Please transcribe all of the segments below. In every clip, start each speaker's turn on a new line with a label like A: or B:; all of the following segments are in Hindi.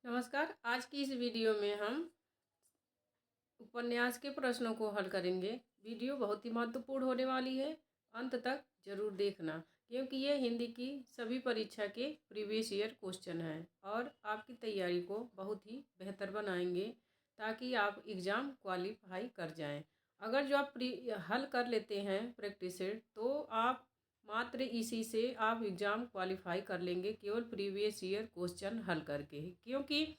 A: नमस्कार। आज की इस वीडियो में हम उपन्यास के प्रश्नों को हल करेंगे। वीडियो बहुत ही महत्वपूर्ण होने वाली है, अंत तक जरूर देखना क्योंकि ये हिंदी की सभी परीक्षा के प्रीवियस ईयर क्वेश्चन हैं और आपकी तैयारी को बहुत ही बेहतर बनाएंगे ताकि आप एग्ज़ाम क्वालिफाई कर जाएं। अगर जो आप हल कर लेते हैं प्रैक्टिस सेट तो आप मात्र इसी से आप एग्ज़ाम क्वालिफाई कर लेंगे, केवल प्रीवियस ईयर क्वेश्चन हल करके ही, क्योंकि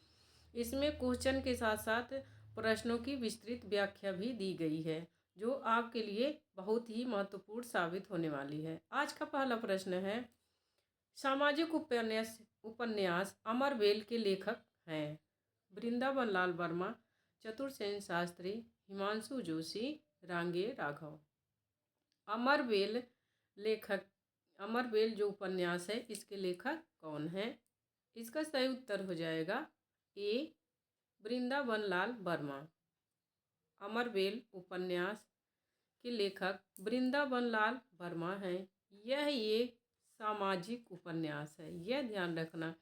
A: इसमें क्वेश्चन के साथ साथ प्रश्नों की विस्तृत व्याख्या भी दी गई है जो आपके लिए बहुत ही महत्वपूर्ण साबित होने वाली है। आज का पहला प्रश्न है, सामाजिक उपन्यास उपन्यास अमरवेल के लेखक हैं? वृंदावन लाल वर्मा, चतुर्सेन शास्त्री, हिमांशु जोशी, रांगे राघव। अमरवेल लेखक अमरवेल जो उपन्यास है इसके लेखक कौन है? इसका सही उत्तर हो जाएगा ए, वृंदावन लाल वर्मा। अमरवेल उपन्यास के लेखक वृंदावन लाल वर्मा हैं। यह एक सामाजिक उपन्यास है, यह ध्यान रखना।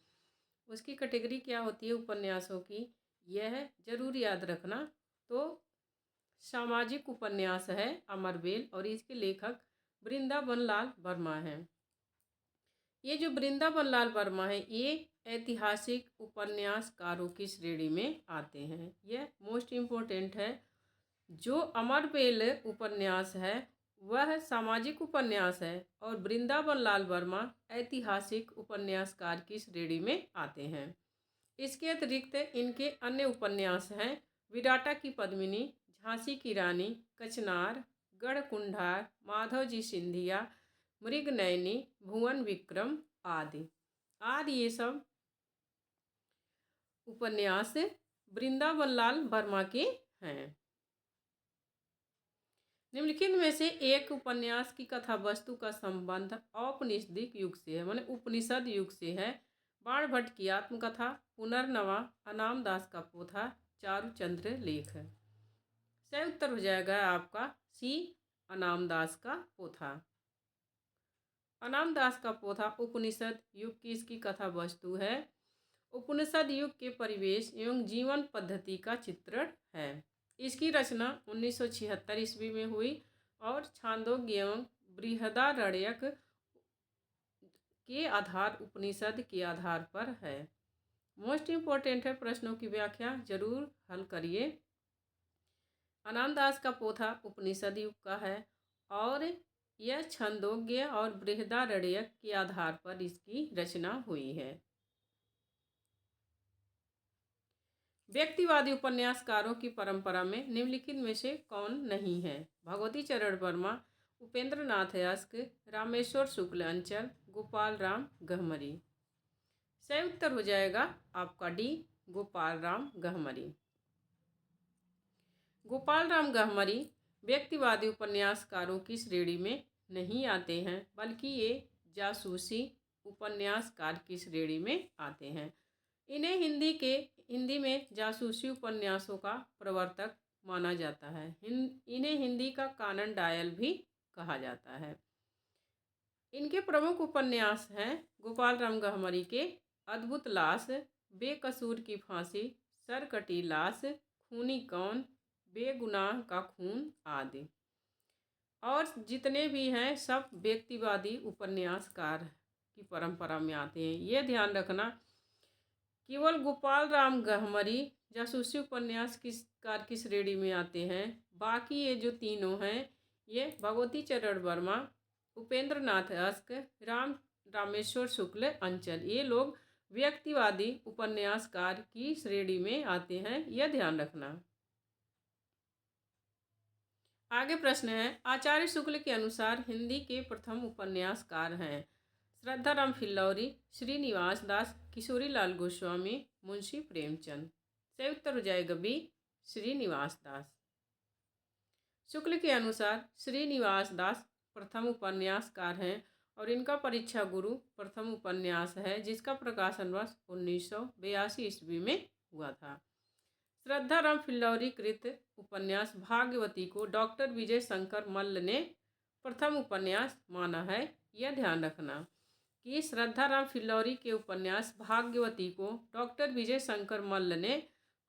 A: उसकी कैटेगरी क्या होती है उपन्यासों की, यह जरूर याद रखना। तो सामाजिक उपन्यास है अमरवेल और इसके लेखक वृंदावन लाल वर्मा हैं। ये जो वृंदावन लाल वर्मा है ये ऐतिहासिक उपन्यासकारों की श्रेणी में आते हैं। यह मोस्ट इम्पोर्टेंट है। जो अमरवेल उपन्यास है वह सामाजिक उपन्यास है और वृंदावन लाल वर्मा ऐतिहासिक उपन्यासकार की श्रेणी में आते हैं। इसके अतिरिक्त इनके अन्य उपन्यास हैं विराटा की पद्मिनी, झांसी की रानी, कचनार, गढ़कुंडार, माधवजी सिंधिया, मृगनयनी, भुवन विक्रम आदि ये सब उपन्यास वृंदावन लाल वर्मा के हैं। निम्नलिखित में से एक उपन्यास की कथा वस्तु का संबंध औपनिषदिक युग से है, माने उपनिषद युग से है। बाणभट्ट की आत्मकथा, पुनर्नवा, अनाम दास का पोथा, चारुचंद्र लेख। सही उत्तर हो जाएगा आपका सी, अनाम दास का पोथा। अनाम दास का पोथा उपनिषद युग की इसकी कथा वस्तु है। उपनिषद युग के परिवेश एवं जीवन पद्धति का चित्रण है। इसकी रचना 1976 ईस्वी में हुई और छांदोग्य एवं बृहदारण्यक के आधार उपनिषद के आधार पर है। मोस्ट इम्पोर्टेंट है, प्रश्नों की व्याख्या जरूर हल करिए। अनाम दास का पोथा उपनिषद युग का है और यह छंदोग्य और बृहदारण्यक के आधार पर इसकी रचना हुई है। व्यक्तिवादी उपन्यासकारों की परंपरा में निम्नलिखित में से कौन नहीं है? भगवती चरण वर्मा, उपेंद्र नाथ यस्क, रामेश्वर शुक्ल अंचल, गोपाल राम गहमरी। सही उत्तर हो जाएगा आपका डी, गोपाल राम गहमरी। गोपाल राम गहमरी व्यक्तिवादी उपन्यासकारों की श्रेणी में नहीं आते हैं, बल्कि ये जासूसी उपन्यासकार की श्रेणी में आते हैं। इन्हें हिंदी में जासूसी उपन्यासों का प्रवर्तक माना जाता है। इन्हें हिंदी का कानन डायल भी कहा जाता है। इनके प्रमुख उपन्यास हैं गोपाल राम गहमरी के अद्भुत लाश, बेकसूर की फांसी, सरकटी लाश, खूनी कौन, बेगुनाह का खून आदि। और जितने भी हैं सब व्यक्तिवादी उपन्यासकार की परंपरा में आते हैं। ये ध्यान रखना, केवल गोपाल राम गहमरी जासूसी उपन्यासकार की श्रेणी में आते हैं। बाकी ये जो तीनों हैं ये भगवती चरण वर्मा, उपेंद्र नाथ यस्क, रामेश्वर शुक्ल अंचल, ये लोग व्यक्तिवादी उपन्यासकार की श्रेणी में आते हैं। यह ध्यान रखना। आगे प्रश्न है, आचार्य शुक्ल के अनुसार हिंदी के प्रथम उपन्यासकार हैं? श्रद्धाराम फिल्लौरी, श्रीनिवास दास, किशोरीलाल गोस्वामी, मुंशी प्रेमचंद। सही उत्तर हो जाएगा बी, श्रीनिवास दास। शुक्ल के अनुसार श्रीनिवास दास प्रथम उपन्यासकार हैं और इनका परीक्षा गुरु प्रथम उपन्यास है जिसका प्रकाशन वर्ष 1982 ईस्वी में हुआ था। श्रद्धाराम फिल्लौरी कृत उपन्यास भाग्यवती को डॉक्टर विजय शंकर मल्ल ने प्रथम उपन्यास माना है। यह ध्यान रखना, कि श्रद्धाराम फिल्लौरी के उपन्यास भाग्यवती को डॉक्टर विजय शंकर मल्ल ने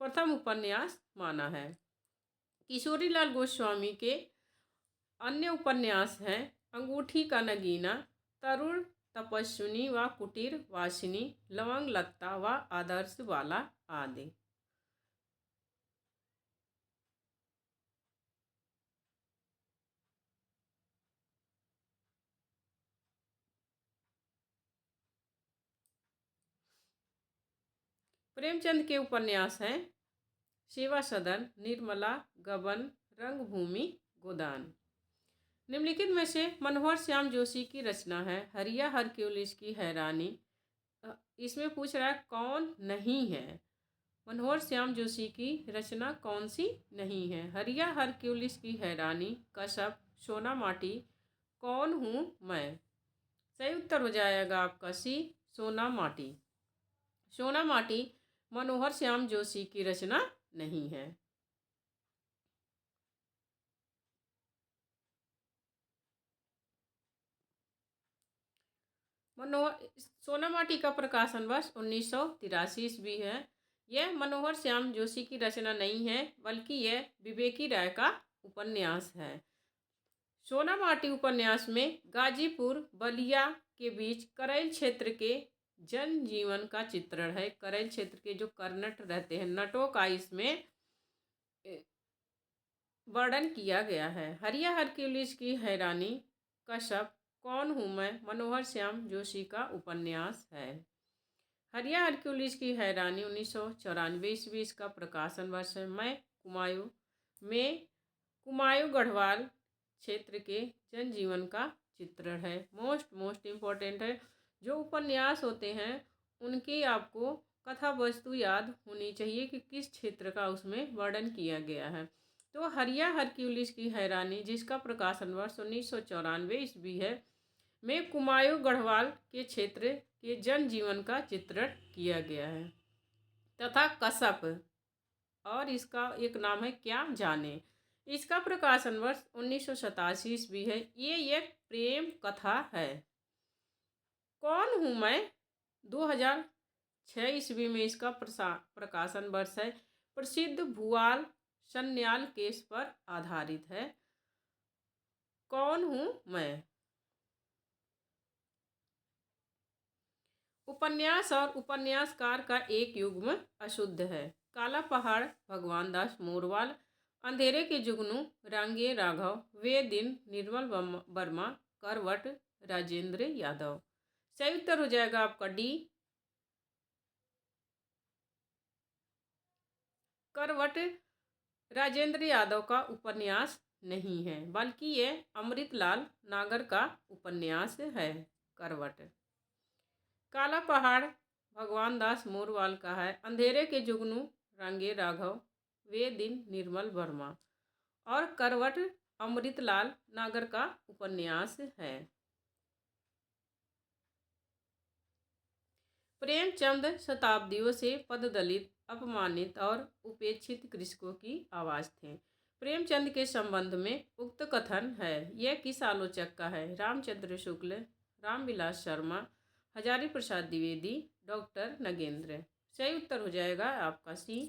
A: प्रथम उपन्यास माना है। किशोरीलाल गोस्वामी के अन्य उपन्यास हैं अंगूठी का नगीना, तरुण तपस्विनी व कुटीर वासिनी, लवंग लत्ता व आदर्श वाला आदि। प्रेमचंद के उपन्यास हैं सेवा सदन, निर्मला, गबन, रंगभूमि, गोदान। निम्नलिखित में से मनोहर श्याम जोशी की रचना है हरिया हरक्यूलिस की हैरानी। इसमें पूछ रहा है कौन नहीं है। मनोहर श्याम जोशी की रचना कौन सी नहीं है? हरिया हरक्यूलिस की हैरानी, कसब, सोना माटी, कौन हूँ मैं। सही उत्तर हो जाएगा आपका सी, सोना माटी। सोना माटी मनोहर श्याम जोशी की रचना नहीं है। सोना माटी का प्रकाशन वर्ष 1983 ईस्वी है। यह मनोहर श्याम जोशी की रचना नहीं है, बल्कि यह विवेकी राय का उपन्यास है। सोना माटी उपन्यास में गाजीपुर बलिया के बीच करैल क्षेत्र के जनजीवन का चित्रण है। करैल क्षेत्र के जो कर्नट रहते हैं, नटों का इसमें वर्णन किया गया है। हरिया हरक्यूलिस की हैरानी, कसब, कौन हूँ मैं मनोहर श्याम जोशी का उपन्यास है। हरिया हरक्यूलिस की हैरानी 1994 ईस्वी का प्रकाशन वर्ष है। मैं कुमायूं गढ़वाल क्षेत्र के जनजीवन का चित्रण है। मोस्ट इम्पोर्टेंट है। जो उपन्यास होते हैं उनकी आपको कथा वस्तु याद होनी चाहिए कि किस क्षेत्र का उसमें वर्णन किया गया है। तो हरिया हरक्यूलिस की हैरानी, जिसका प्रकाशन वर्ष 1994 ईस्वी है, में कुमायूं गढ़वाल के क्षेत्र के जनजीवन का चित्रण किया गया है। तथा कसब, और इसका एक नाम है क्या जाने, इसका प्रकाशन वर्ष 1987 ईस्वी है। ये एक प्रेम कथा है। कौन हूँ मैं 2006 ईस्वी में इसका प्रकाशन वर्ष है। प्रसिद्ध भुआल सन्याल केस पर आधारित है। कौन हूँ मैं। उपन्यास और उपन्यासकार का एक युग्म अशुद्ध है। काला पहाड़ भगवान दास मोरवाल, अंधेरे के जुगनू रांगे राघव, वे दिन निर्मल वर्मा, करवट राजेंद्र यादव। सही उत्तर हो जाएगा आपका डी, करवट राजेंद्र यादव का उपन्यास नहीं है, बल्कि ये अमृतलाल नागर का उपन्यास है। करवट। काला पहाड़ भगवान दास मोरवाल का है। अंधेरे के जुगनू रांगे राघव, वे दिन निर्मल वर्मा, और करवट अमृतलाल नागर का उपन्यास है। प्रेमचंद शताब्दियों से पददलित, अपमानित और उपेक्षित कृषकों की आवाज़ थे। प्रेमचंद के संबंध में उक्त कथन है। यह किस आलोचक का है? रामचंद्र शुक्ल, रामविलास शर्मा, हजारी प्रसाद द्विवेदी, डॉक्टर नगेंद्र। सही उत्तर हो जाएगा आपका सी,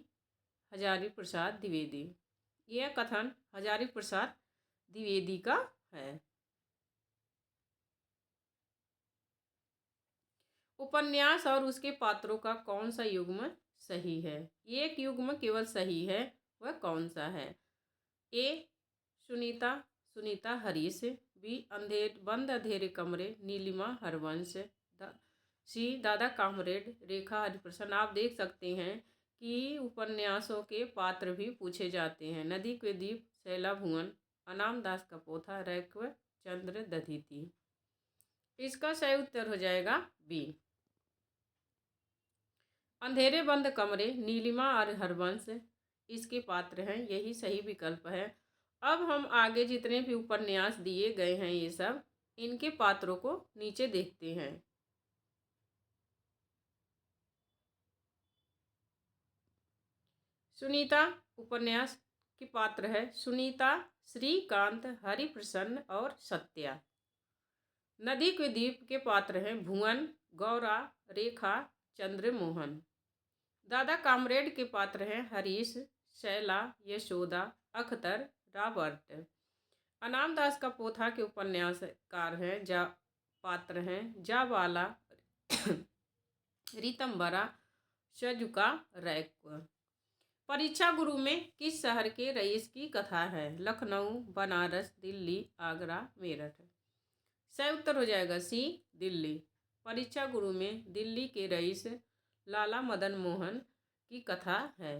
A: हजारी प्रसाद द्विवेदी। यह कथन हजारी प्रसाद द्विवेदी का है। उपन्यास और उसके पात्रों का कौन सा युग्म सही है? एक युग्म केवल सही है, वह कौन सा है? ए सुनीता हरीश, बी बंद अंधेरे कमरे नीलिमा हरवंश, सी दादा कामरेड रेखा हरिप्रसन्न। आप देख सकते हैं कि उपन्यासों के पात्र भी पूछे जाते हैं। नदी के द्वीप शैला भुवन, अनाम दास का पोथा, रैक्व चंद्र दधीती। इसका सही उत्तर हो जाएगा बी, अंधेरे बंद कमरे नीलिमा और हरवंश इसके पात्र हैं। यही सही विकल्प है। अब हम आगे जितने भी उपन्यास दिए गए हैं ये सब, इनके पात्रों को नीचे देखते हैं। सुनीता उपन्यास के पात्र है सुनीता, श्रीकांत, हरिप्रसन्न और सत्या। नदी के द्वीप के पात्र हैं भुवन, गौरा, रेखा, चंद्रमोहन। दादा कामरेड के पात्र हैं हरीश, शैला, यशोदा, अख्तर, रॉबर्ट। अनाम दास का पोथा के उपन्यासकार हैं पात्र हैं जाबाला, रीतम्बरा, शजुका, रैक। परीक्षा गुरु में किस शहर के रईस की कथा है? लखनऊ, बनारस, दिल्ली, आगरा, मेरठ। सही उत्तर हो जाएगा सी, दिल्ली। परीक्षा गुरु में दिल्ली के रईस लाला मदन मोहन की कथा है।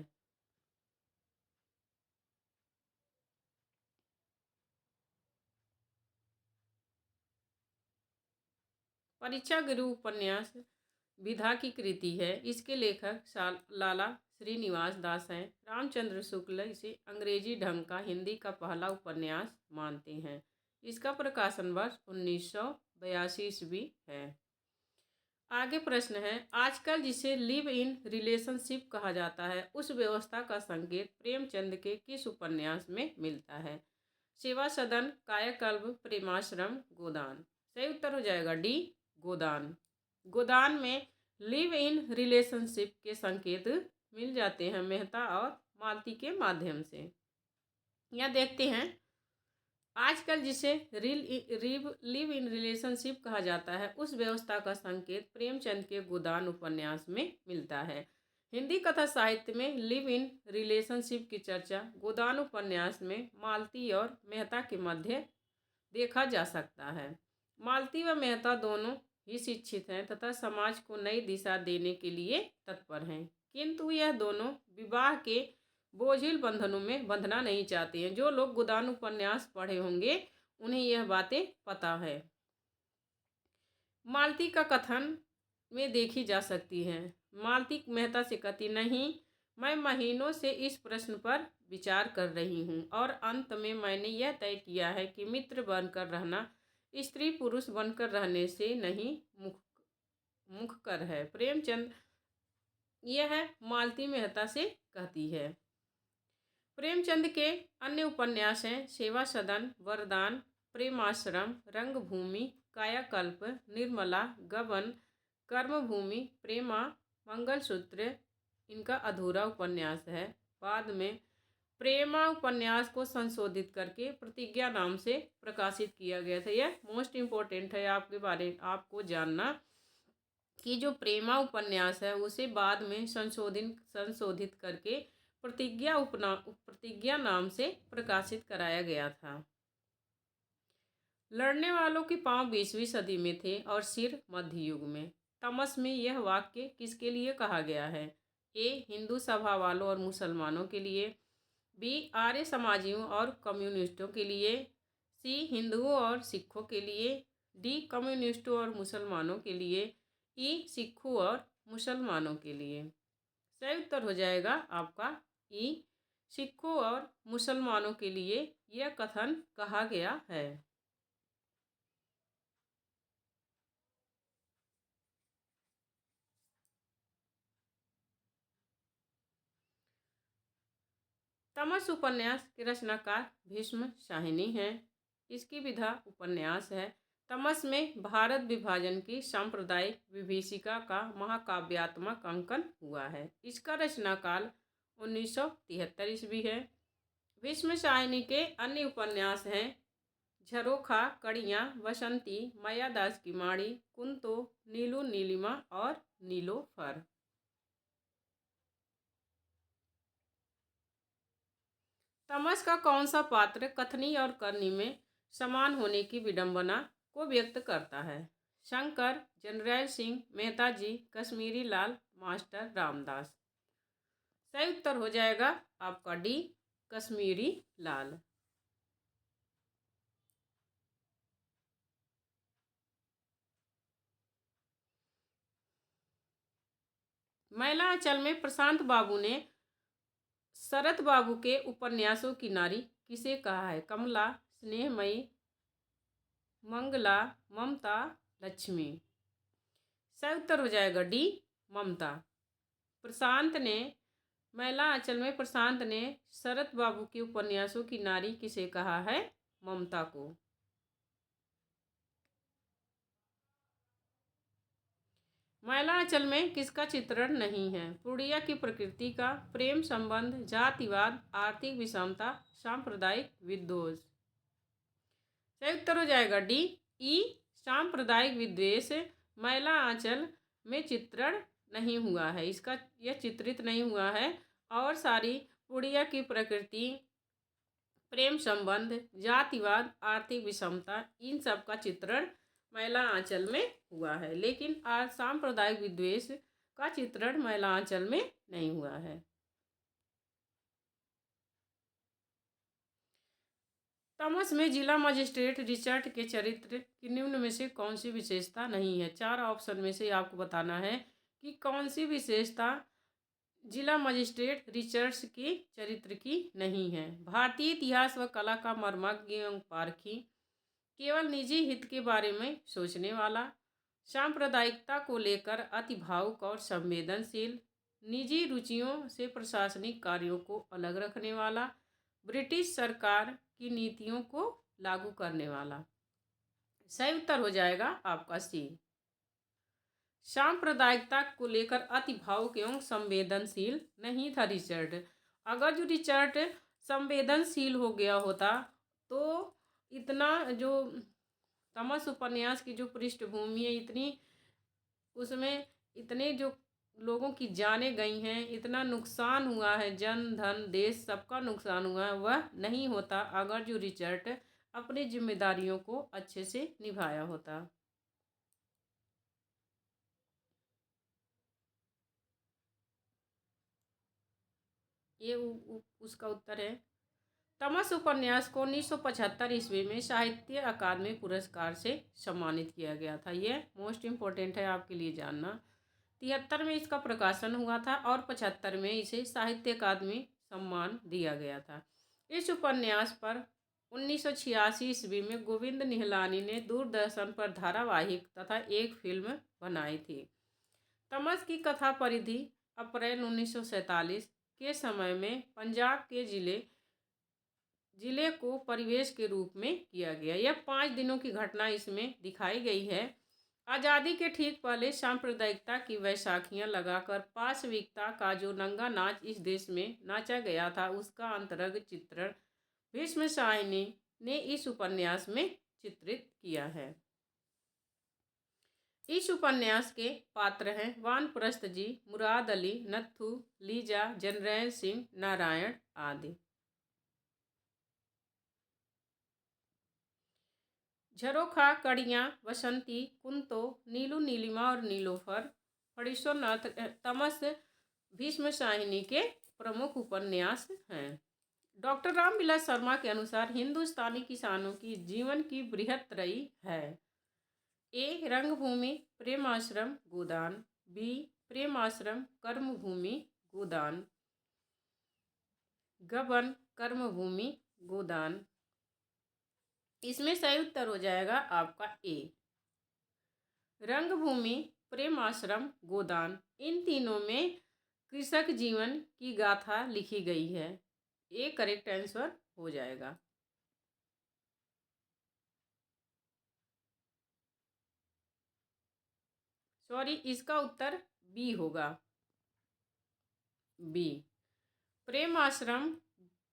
A: परीक्षा गुरु उपन्यास विधा की कृति है। इसके लेखक लाला श्रीनिवास दास हैं। रामचंद्र शुक्ल इसे अंग्रेजी ढंग का हिंदी का पहला उपन्यास मानते हैं। इसका प्रकाशन वर्ष 1982 ईस्वी है। आगे प्रश्न है, आजकल जिसे लिव इन रिलेशनशिप कहा जाता है उस व्यवस्था का संकेत प्रेमचंद के किस उपन्यास में मिलता है? सेवा सदन, कायाकल्प, प्रेमाश्रम, गोदान। सही उत्तर हो जाएगा डी, गोदान। गोदान में लिव इन रिलेशनशिप के संकेत मिल जाते हैं मेहता और मालती के माध्यम से। यहाँ देखते हैं, आजकल जिसे लिव इन रिलेशनशिप कहा जाता है उस व्यवस्था का संकेत प्रेमचंद के गोदान उपन्यास में मिलता है। हिंदी कथा साहित्य में लिव इन रिलेशनशिप की चर्चा गोदान उपन्यास में मालती और मेहता के मध्य देखा जा सकता है। मालती व मेहता दोनों ही शिक्षित हैं तथा समाज को नई दिशा देने के लिए तत्पर हैं, किंतु यह दोनों विवाह के बोझिल बंधनों में बंधना नहीं चाहते हैं। जो लोग गोदान उपन्यास पढ़े होंगे उन्हें यह बातें पता है। मालती का कथन में देखी जा सकती है। मालती मेहता से कहती, नहीं, मैं महीनों से इस प्रश्न पर विचार कर रही हूँ और अंत में मैंने यह तय किया है कि मित्र बनकर रहना स्त्री पुरुष बनकर रहने से नहीं मुखकर है। प्रेमचंद यह मालती मेहता से कहती है। प्रेमचंद के अन्य उपन्यास हैं सेवा सदन, वरदान, प्रेमाश्रम, रंगभूमि, कायाकल्प, निर्मला, गबन, कर्मभूमि, प्रेमा, मंगलसूत्र इनका अधूरा उपन्यास है। बाद में प्रेमा उपन्यास को संशोधित करके प्रतिज्ञा नाम से प्रकाशित किया गया था। यह मोस्ट इम्पोर्टेंट है आपको जानना कि जो प्रेमा उपन्यास है उसे बाद में संशोधित करके प्रतिज्ञा नाम से प्रकाशित कराया गया था। लड़ने वालों के पांव 20वीं सदी में थे और सिर मध्य युग में। तमस में यह वाक्य किसके लिए कहा गया है? ए, हिंदू सभा वालों और मुसलमानों के लिए, बी, आर्य समाजियों और कम्युनिस्टों के लिए, सी, हिंदुओं और सिखों के लिए, डी, कम्युनिस्टों और मुसलमानों के लिए, ई, सिखों और मुसलमानों के लिए। सही उत्तर हो जाएगा आपका ई, सिखों और मुसलमानों के लिए यह कथन कहा गया है। तमस उपन्यास के रचनाकार भीष्म शाहिनी हैं। इसकी विधा उपन्यास है। तमस में भारत विभाजन की सांप्रदायिक विभीषिका का महाकाव्यात्मक अंकन हुआ है। इसका रचनाकाल 1973 ईस्वी है। भीष्म शाहिनी के अन्य उपन्यास हैं झरोखा, कड़ियाँ, बसंती, मायादास की माड़ी, कुंतो, नीलू नीलिमा और नीलोफर। तमस का कौन सा पात्र कथनी और करनी में समान होने की विडंबना को व्यक्त करता है? शंकर, जरनैल सिंह, मेहता जी, कश्मीरी लाल, मास्टर रामदास। सही उत्तर हो जाएगा आपका डी, कश्मीरी लाल। महिला आंचल में प्रशांत बाबू ने शरत बाबू के उपन्यासों की नारी किसे कहा है? कमला, स्नेहमयी, मंगला, ममता, लक्ष्मी। सही उत्तर हो जाएगा डी, ममता। महिला आंचल में प्रशांत ने शरत बाबू के उपन्यासों की नारी किसे कहा है? ममता को। मैलांचल में किसका चित्रण नहीं है? पूर्णिया की प्रकृति का, प्रेम संबंध, जातिवाद, आर्थिक विषमता, सांप्रदायिक विद्वेष। सही उत्तर हो जाएगा डी ई, सांप्रदायिक विद्वेष मैलांचल में चित्रण नहीं हुआ है, इसका यह चित्रित नहीं हुआ है। और सारी पूर्णिया की प्रकृति, प्रेम संबंध, जातिवाद, आर्थिक विषमता, इन सब का चित्रण मैलांचल में हुआ है, लेकिन आज सांप्रदायिक विद्वेष का चित्रण मैलांचल में नहीं हुआ है। तमस में जिला मजिस्ट्रेट रिचर्ड के चरित्र की निम्न में से कौन सी विशेषता नहीं है? 4 ऑप्शन में से आपको बताना है कि कौन सी विशेषता जिला मजिस्ट्रेट रिचर्ड्स के चरित्र की नहीं है। भारतीय इतिहास व कला का मर्मज्ञ एवं पारखी, केवल निजी हित के बारे में सोचने वाला, सांप्रदायिकता को लेकर अति भावुक और संवेदनशील, निजी रुचियों से प्रशासनिक कार्यों को अलग रखने वाला, ब्रिटिश सरकार की नीतियों को लागू करने वाला। सही उत्तर हो जाएगा आपका सी। सांप्रदायिकता को लेकर अति भावुक एवं संवेदनशील नहीं था रिचर्ड। अगर जो रिचर्ड संवेदनशील हो गया होता तो इतना जो तमस उपन्यास की जो पृष्ठभूमि है, इतनी उसमें इतने जो लोगों की जानें गई हैं, इतना नुकसान हुआ है, जन धन देश सबका नुकसान हुआ है, वह नहीं होता अगर जो रिचर्ड अपनी जिम्मेदारियों को अच्छे से निभाया होता। ये उसका उत्तर है। तमस उपन्यास को 1975 ईस्वी में साहित्य अकादमी पुरस्कार से सम्मानित किया गया था। यह मोस्ट इम्पोर्टेंट है आपके लिए जानना। 73 में इसका प्रकाशन हुआ था और 75 में इसे साहित्य अकादमी सम्मान दिया गया था। इस उपन्यास पर 1986 ईस्वी में गोविंद निहलानी ने दूरदर्शन पर धारावाहिक तथा एक फिल्म बनाई थी। तमस की कथा परिधि अप्रैल 1947 के समय में पंजाब के जिले को परिवेश के रूप में किया गया। यह 5 दिनों की घटना इसमें दिखाई गई है। आज़ादी के ठीक पहले सांप्रदायिकता की वैसाखियां लगाकर पाशविकता का जो नंगा नाच इस देश में नाचा गया था, उसका अंतरंग चित्रण भीष्म साहनी ने इस उपन्यास में चित्रित किया है। इस उपन्यास के पात्र हैं वानप्रस्थ जी, मुराद अली, नत्थू, लीजा, जनरैल सिंह, नारायण आदि। झरोखा, कड़ियाँ, बसंती, कुंतो, नीलू नीलिमा और नीलोफर, फणीश्वरनाथ तमस भीष्म साहिनी के प्रमुख उपन्यास हैं। डॉक्टर रामविलास शर्मा के अनुसार हिंदुस्तानी किसानों की जीवन की बृहत्त्रयी है। ए रंगभूमि, प्रेमाश्रम, गोदान। बी प्रेमाश्रम, कर्मभूमि, गोदान। गबन, कर्मभूमि, गोदान। इसमें सही उत्तर हो जाएगा आपका ए रंगभूमि, प्रेमाश्रम, गोदान। इन तीनों में कृषक जीवन की गाथा लिखी गई है। ए करेक्ट आंसर हो जाएगा। सॉरी, इसका उत्तर बी होगा। बी प्रेमाश्रम,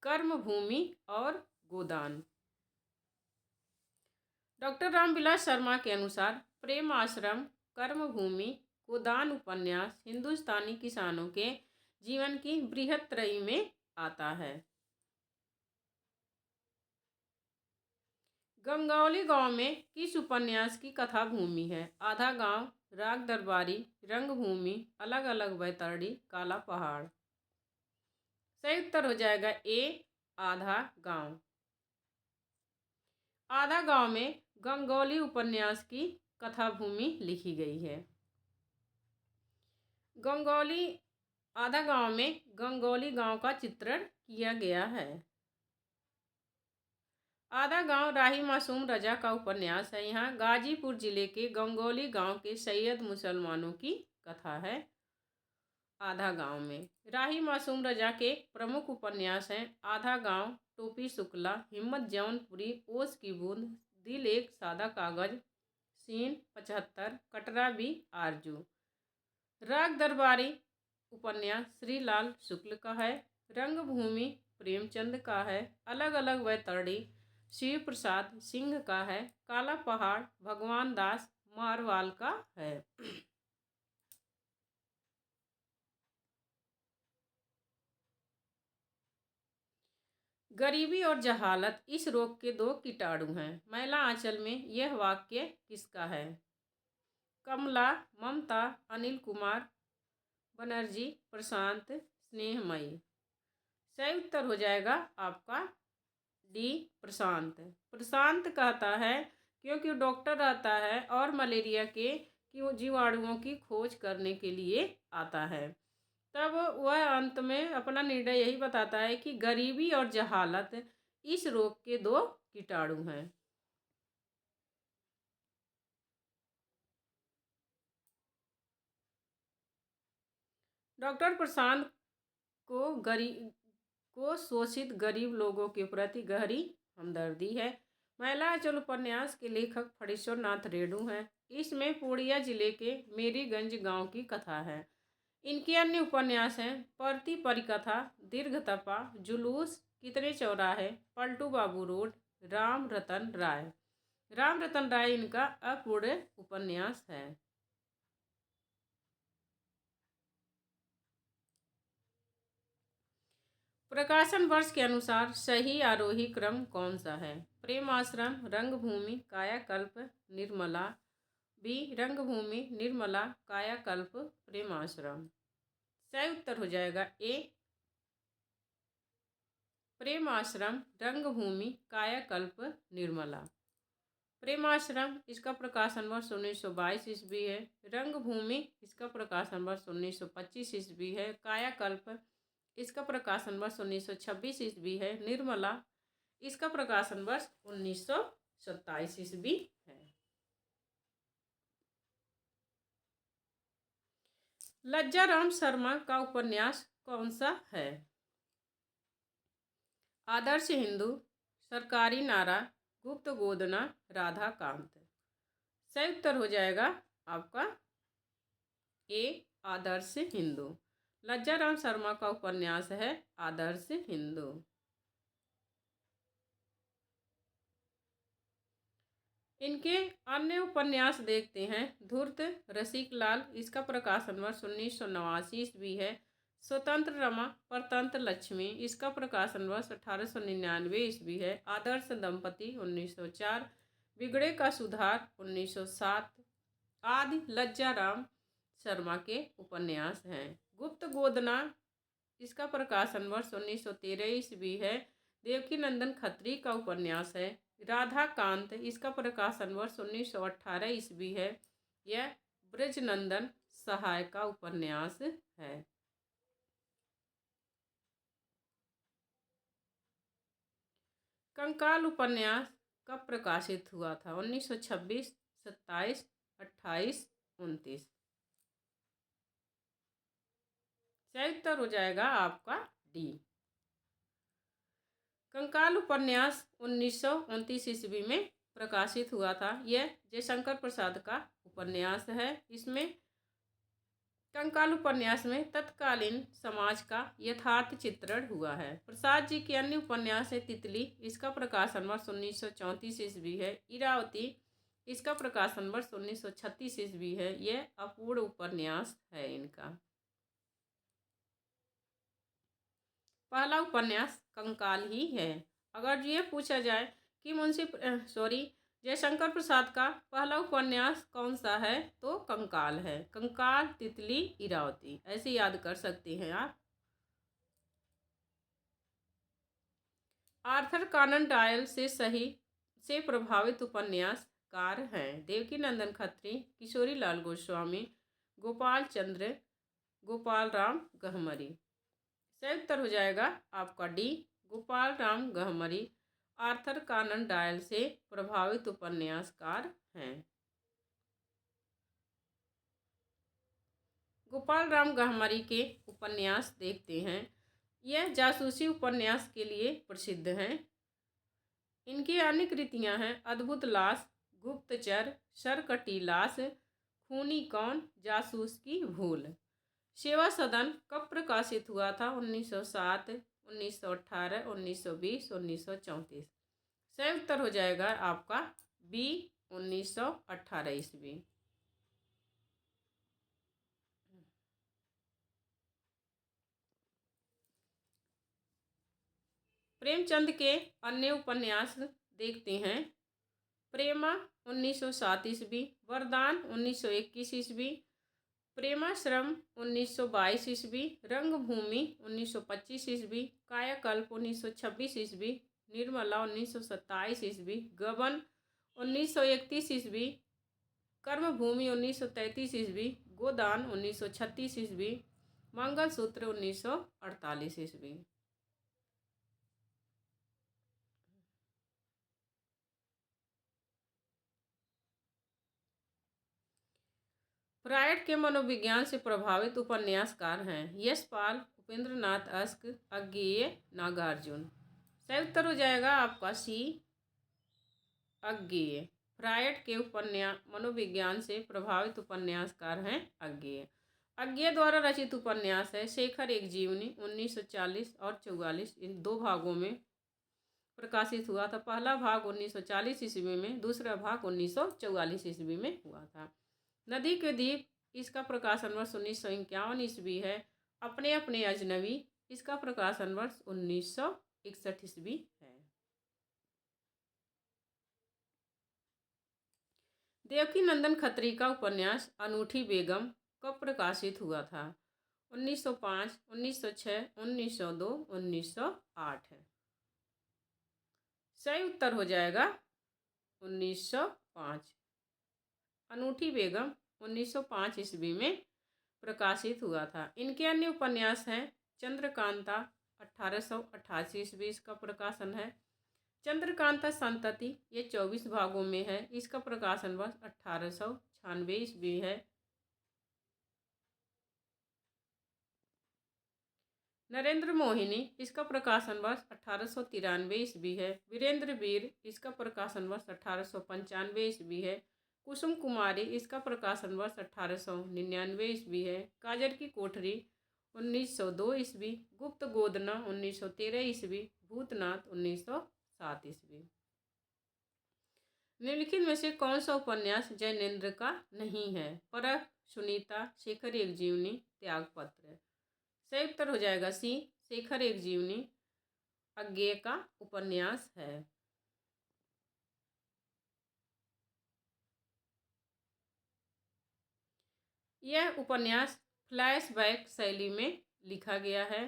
A: कर्मभूमि और गोदान। डॉक्टर रामविलास शर्मा के अनुसार प्रेमाश्रम, कर्मभूमि, गोदान उपन्यास हिंदुस्तानी किसानों के जीवन की बृहत्त्रयी में आता है। गंगौली गांव में किस उपन्यास की कथा भूमि है? आधा गांव, राग दरबारी, रंगभूमि, अलग अलग बैतरणी, काला पहाड़। सही उत्तर हो जाएगा ए आधा गांव। आधा गांव में गंगौली उपन्यास की कथा भूमि लिखी गई है। गंगौली आधा गांव में गंगौली गांव का चित्रण किया गया है। आधा गांव राही मासूम रजा का उपन्यास है। यहाँ गाजीपुर जिले के गंगौली गांव के सैयद मुसलमानों की कथा है। आधा गांव में राही मासूम रजा के प्रमुख उपन्यास हैं आधा गांव, टोपी शुक्ला, हिम्मत जौनपुरी, ओस की बूंद, दिल एक सादा कागज, सीन 75, कटरा भी आरजू। राग दरबारी उपन्यास श्रीलाल शुक्ल का है। रंगभूमि प्रेमचंद का है। अलग अलग वैतरणी शिव प्रसाद सिंह का है। काला पहाड़ भगवान दास मारवाल का है। गरीबी और जहालत इस रोग के दो कीटाणु हैं। महिला आंचल में यह वाक्य किसका है? कमला, ममता, अनिल कुमार बनर्जी, प्रशांत, स्नेहमयी। सही उत्तर हो जाएगा आपका डी प्रशांत। प्रशांत कहता है क्योंकि डॉक्टर रहता है और मलेरिया के जीवाणुओं की खोज करने के लिए आता है। तब वह अंत में अपना निर्णय यही बताता है कि गरीबी और जहालत इस रोग के दो कीटाणु हैं। डॉक्टर प्रशांत को शोषित गरीब लोगों के प्रति गहरी हमदर्दी है। महिला आंचल उपन्यास के लेखक फणीश्वर नाथ रेणु हैं। इसमें पूर्णिया जिले के मेरीगंज गांव की कथा है। इनके अन्य उपन्यास हैं परती परिकथा, दीर्घ तपा, जुलूस, कितने चौराहे, पलटू बाबू रोड, राम रतन राय। राम रतन राय इनका अपूर्ण उपन्यास है। प्रकाशन वर्ष के अनुसार सही आरोही क्रम कौन सा है? प्रेम आश्रम, रंगभूमि, कायाकल्प, निर्मला। बी रंगभूमि, निर्मला, कायाकल्प, प्रेम आश्रम। सही उत्तर हो जाएगा ए प्रेम आश्रम, रंगभूमि, कायाकल्प, निर्मला। प्रेम आश्रम इसका प्रकाशन वर्ष 1922 ईस्वी है। रंगभूमि इसका प्रकाशन वर्ष 1925 ईस्वी है। कायाकल्प इसका प्रकाशन वर्ष 1926 ईस्वी है। निर्मला इसका प्रकाशन वर्ष 1927 ईस्वी है। लज्जाराम शर्मा का उपन्यास कौन सा है? आदर्श हिंदू, सरकारी नारा, गुप्त गोदना, राधा कांत। सही उत्तर हो जाएगा आपका ए आदर्श हिंदू। लज्जाराम शर्मा का उपन्यास है आदर्श हिंदू। इनके अन्य उपन्यास देखते हैं। धूर्त रसिकलाल इसका प्रकाशन वर्ष 1989 ईस्वी है। स्वतंत्र रमा परतंत्र लक्ष्मी इसका प्रकाशन वर्ष 1899 ईस्वी है। आदर्श दंपति 1904। बिगड़े का सुधार 1907 आदि लज्जाराम शर्मा के उपन्यास हैं। गुप्त गोदना इसका प्रकाशन वर्ष 1913 ईस्वी है। देवकी नंदन खत्री का उपन्यास है। राधा कांत इसका प्रकाशन वर्ष 1918 ईस्वी है। यह ब्रजनंदन सहाय का उपन्यास है। कंकाल उपन्यास कब प्रकाशित हुआ था? 1926, 27, 28, 29। सही उत्तर हो जाएगा आपका डी। कंकाल उपन्यास 1929 ईस्वी में प्रकाशित हुआ था। यह जयशंकर प्रसाद का उपन्यास है। इसमें कंकाल उपन्यास में तत्कालीन समाज का यथार्थ चित्रण हुआ है। प्रसाद जी के अन्य उपन्यास है तितली इसका प्रकाशन वर्ष 1934 ईस्वी है। इरावती इसका प्रकाशन वर्ष 1936 ईस्वी है। यह अपूर्ण उपन्यास है इनका। पहला उपन्यास कंकाल ही है। अगर ये पूछा जाए कि जयशंकर प्रसाद का पहला उपन्यास कौन सा है तो कंकाल है। कंकाल, तितली, इरावती ऐसे याद कर सकते हैं आप। आर्थर कॉनन डॉयल से प्रभावित उपन्यासकार हैं। देवकी नंदन खत्री, किशोरी लाल गोस्वामी, गोपाल चंद्र, गोपाल राम गहमरी। सही उत्तर हो जाएगा आपका D Gopal Ram Gahmari Arthur Conan Doyle से प्रभावित उपन्यासकार हैं। गोपाल राम गहमरी के उपन्यास देखते हैं। यह जासूसी उपन्यास के लिए प्रसिद्ध हैं। इनकी अन्य कृतियां हैं अद्भुत लाश, गुप्तचर, सरकटी लाश, खूनी कौन, जासूस की भूल। सेवा सदन कब प्रकाशित हुआ था? 1907, 1918, 1920, 1934। सही उत्तर हो जाएगा आपका बी, 1918 ईस्वी। प्रेमचंद के अन्य उपन्यास देखते हैं। प्रेमा 1907 ईस्वी, वरदान 1921 ईस्वी, प्रेमाश्रम 1922 ईस्वी, रंगभूमि 1925 ईस्वी, कायाकल्प 1926 ईस्वी, निर्मला 1927 ईस्वी, गबन 1931 ईस्वी, कर्मभूमि 1933 ईस्वी, गोदान 1936 ईस्वी, मंगलसूत्र 1948 ईस्वी। फ्रायड के मनोविज्ञान से प्रभावित उपन्यासकार हैं। यशपाल, उपेंद्रनाथ अस्क, अज्ञेय, नागार्जुन। सही उत्तर हो जाएगा आपका सी, अज्ञेय। फ्रायड के मनोविज्ञान से प्रभावित उपन्यासकार हैं अज्ञेय। अज्ञेय द्वारा रचित उपन्यास है शेखर एक जीवनी, 1940 और 44, इन दो भागों में प्रकाशित हुआ था। पहला भाग 1940 ईस्वी में, दूसरा भाग 1944 ईस्वी में हुआ था। नदी के द्वीप, इसका प्रकाशन वर्ष 1951 ईस्वी है। अपने अपने अजनबी, इसका प्रकाशन वर्ष 1961 ईस्वी है। देवकी नंदन खत्री का उपन्यास अनूठी बेगम कब प्रकाशित हुआ था? 1905, 1906, 1902, 1908 है। सही उत्तर हो जाएगा 1905। अनूठी बेगम 1905 ईस्वी में प्रकाशित हुआ था। इनके अन्य उपन्यास हैं चंद्रकांता, 1888 ईस्वी इसका प्रकाशन है। चंद्रकांता संतति, ये 24 भागों में है, इसका प्रकाशन वर्ष 1896 ईस्वी है। नरेंद्र मोहिनी, इसका प्रकाशन वर्ष 1893 ईस्वी है। वीरेंद्र वीर, इसका प्रकाशन वर्ष 1895 ईस्वी है। कुसुम कुमारी, इसका प्रकाशन वर्ष 1899 ईस्वी है। काजर की कोठरी 1902 ईस्वी, गुप्त गोदना 1913 ईस्वी, भूतनाथ 1907 ईस्वी। निम्नलिखित में से कौन सा उपन्यास जैनेन्द्र का नहीं है? परख, सुनीता, शेखर एक जीवनी, त्यागपत्र। सही उत्तर हो जाएगा सी, शेखर एक जीवनी अज्ञेय का उपन्यास है। यह उपन्यास फ्लैशबैक शैली में लिखा गया है।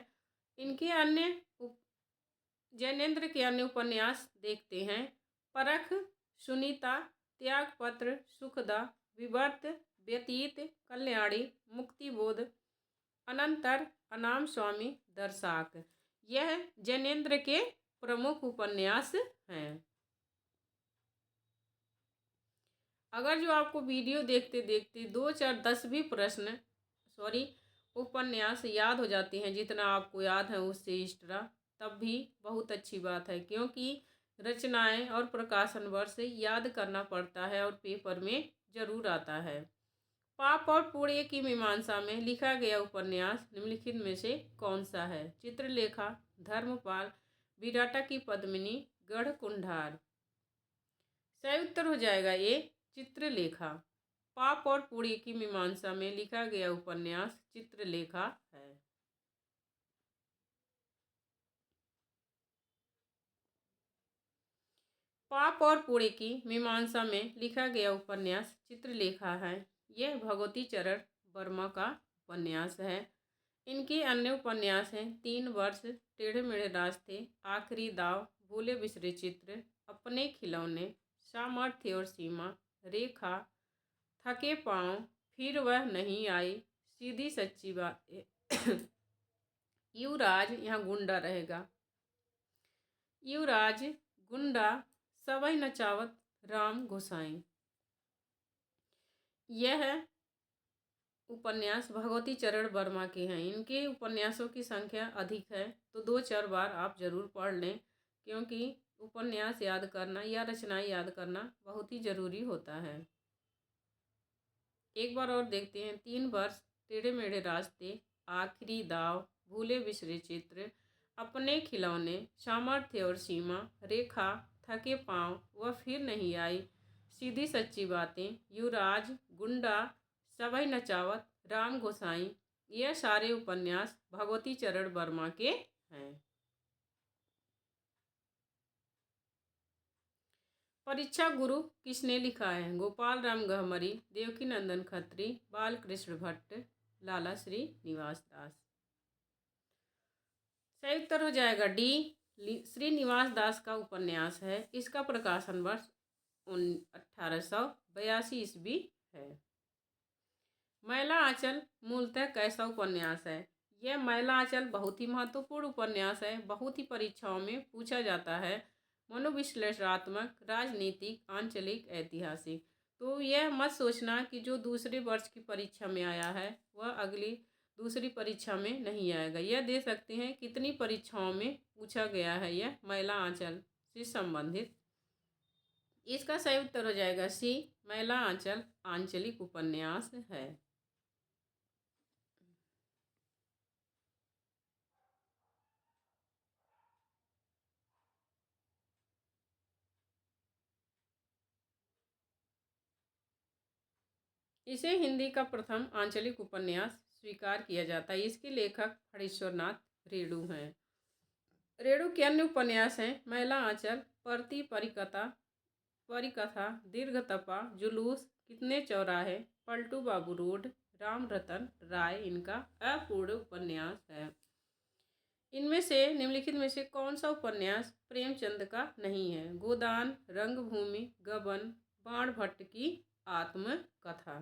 A: इनके अन्य जैनेन्द्र के अन्य उपन्यास देखते हैं। परख, सुनीता, त्यागपत्र, सुखदा, विवर्त, व्यतीत, कल्याणी, मुक्तिबोध, अनंतर, अनाम स्वामी, दर्शाक। यह जैनेन्द्र के प्रमुख उपन्यास हैं। अगर जो आपको वीडियो देखते देखते 2, 4, 10 भी उपन्यास याद हो जाते हैं, जितना आपको याद है उससे एक्स्ट्रा, तब भी बहुत अच्छी बात है, क्योंकि रचनाएं और प्रकाशन वर्ष याद करना पड़ता है और पेपर में जरूर आता है। पाप और पुण्य की मीमांसा में लिखा गया उपन्यास निम्नलिखित में से कौन सा है? चित्रलेखा, धर्मपाल, विराटा की पद्मिनी, गढ़ कुंठार। सही उत्तर हो जाएगा ये, चित्रलेखा। पाप और पुण्य की मीमांसा में लिखा गया उपन्यास चित्रलेखा है। पाप और पुण्य की मीमांसा में लिखा गया उपन्यास चित्रलेखा है। यह भगवती चरण वर्मा का उपन्यास है। इनके अन्य उपन्यास हैं 3 वर्ष, टेढ़े मेढ़े रास्ते, आखिरी दाव, भूले बिसरे चित्र, अपने खिलौने, सामर्थ्य और सीमा, रेखा, थके पांव, फिर वह नहीं आई, सीधी सच्ची बात, युवराज, यहाँ गुंडा रहेगा, युवराज, गुंडा, सवई नचावत, राम गोसाई। यह उपन्यास भगवती चरण वर्मा के हैं। इनके उपन्यासों की संख्या अधिक है, तो 2-4 बार आप जरूर पढ़ लें, क्योंकि उपन्यास याद करना या रचनाएं याद करना बहुत ही जरूरी होता है। एक बार और देखते हैं। 3 वर्ष, टेढ़े मेढ़े रास्ते, आखिरी दाव, भूले बिसरे चित्र, अपने खिलौने, सामर्थ्य और सीमा, रेखा, थके पाँव, वह फिर नहीं आई, सीधी सच्ची बातें, युवराज, गुंडा, सभई नचावत, राम गोसाई, यह सारे उपन्यास भगवती चरण वर्मा के हैं। परीक्षा गुरु किसने लिखा है? गोपाल राम गहमरी, देवकी नंदन खत्री, बालकृष्ण भट्ट, लाला श्रीनिवास दास। सही उत्तर हो जाएगा डी, श्रीनिवास दास का उपन्यास है। इसका प्रकाशन वर्ष 1882 ईस्वी है। मैला आंचल मूलतः कैसा उपन्यास है? यह मैला आंचल बहुत ही महत्वपूर्ण उपन्यास है। बहुत ही परीक्षाओं में पूछा जाता है। मनोविश्लेषणात्मक, राजनीतिक, आंचलिक, ऐतिहासिक। तो यह मत सोचना कि जो दूसरे वर्ष की परीक्षा में आया है वह अगली दूसरी परीक्षा में नहीं आएगा। यह दे सकते हैं कितनी परीक्षाओं में पूछा गया है यह मैला आंचल से संबंधित। इसका सही उत्तर हो जाएगा सी, मैला आंचल आंचलिक उपन्यास है। इसे हिंदी का प्रथम आंचलिक उपन्यास स्वीकार किया जाता है। इसके लेखक फणीश्वरनाथ रेणु हैं। रेणु के अन्य उपन्यास हैं मैला आंचल, परती परिकथा, दीर्घ तपा, जुलूस, कितने चौराहे, पलटू बाबू रोड, राम रतन राय इनका अपूर्ण उपन्यास है। इनमें से निम्नलिखित में से कौन सा उपन्यास प्रेमचंद का नहीं है? गोदान, रंगभूमि, गबन, बाण भट्ट की आत्मकथा।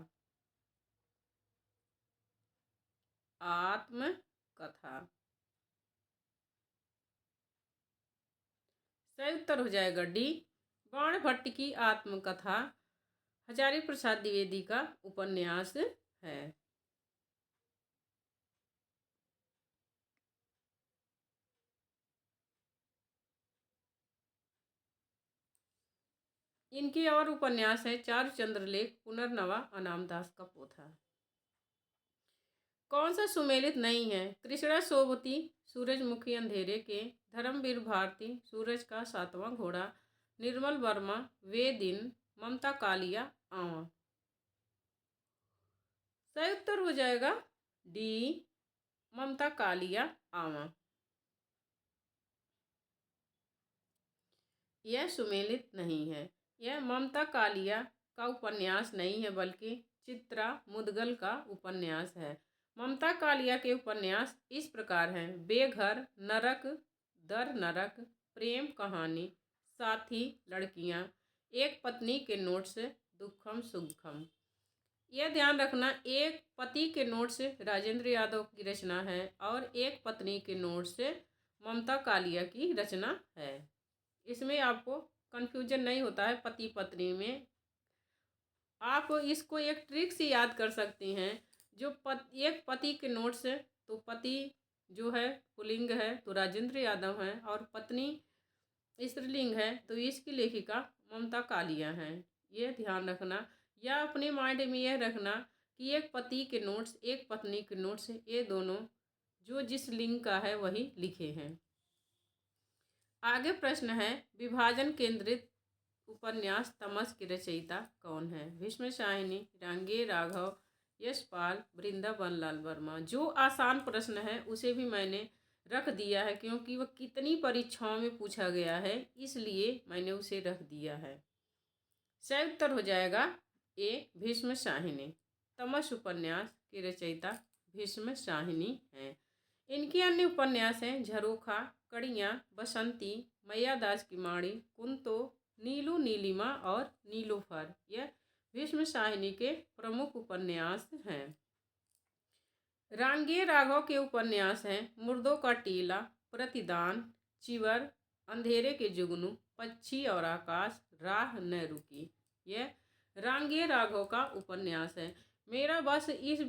A: आत्मकथा सही उत्तर हो जाएगा डी, बाण भट्ट की आत्मकथा हजारी प्रसाद द्विवेदी का उपन्यास है। इनके और उपन्यास है चारुचंद्र लेख, पुनर्नवा, अनामदास का पोथा। कौन सा सुमेलित नहीं है? कृष्णा सोबती, सूरजमुखी अंधेरे के, धर्मवीर भारती, सूरज का सातवां घोड़ा, निर्मल वर्मा, वे दिन, ममता कालिया, आवा। सही उत्तर हो जाएगा डी, ममता कालिया आवा। यह सुमेलित नहीं है। यह ममता कालिया का उपन्यास नहीं है बल्कि चित्रा मुदगल का उपन्यास है। ममता कालिया के उपन्यास इस प्रकार हैं: बेघर, नरक, दर नरक, प्रेम कहानी, साथी, लड़कियां, एक पत्नी के नोट्स, दुखम सुखम। यह ध्यान रखना, एक पति के नोट्स राजेंद्र यादव की रचना है और एक पत्नी के नोट्स ममता कालिया की रचना है। इसमें आपको कन्फ्यूजन नहीं होता है पति पत्नी में। आप इसको एक ट्रिक से याद कर सकते हैं। जो एक पति के नोट्स है तो पति जो है पुल्लिंग है तो राजेंद्र यादव हैं, और पत्नी स्त्रीलिंग है तो इसकी लेखिका ममता कालिया हैं। ये ध्यान रखना, या अपने माइंड में यह रखना कि एक पति के नोट्स एक पत्नी के नोट्स ये दोनों जो जिस लिंग का है वही लिखे हैं। आगे प्रश्न है, विभाजन केंद्रित उपन्यास तमस की रचयिता कौन है? भीष्मशाहिनी, रांगे राघव, यशपाल, वृंदावन लाल वर्मा। जो आसान प्रश्न है उसे भी मैंने रख दिया है क्योंकि वह कितनी परीक्षाओं में पूछा गया है, इसलिए मैंने उसे रख दिया है। सही उत्तर हो जाएगा ए, भीष्मशाहिनी। तमस उपन्यास की रचयिता भीष्मशाहिनी हैं। इनके अन्य उपन्यास हैं झरोखा, कड़ियाँ, बसंती, मैयादास की माड़ी, कुंतो, नीलू नीलिमा और नीलोफर। यह भीष्मशाहिनी के प्रमुख उपन्यास हैं। रांगे राघव के उपन्यास हैं मुर्दों का टीला, प्रतिदान, चिवर, अंधेरे के जुगनू, पक्षी और आकाश, राह न रुकी। यह रांगे राघव का उपन्यास है। मेरा बस इस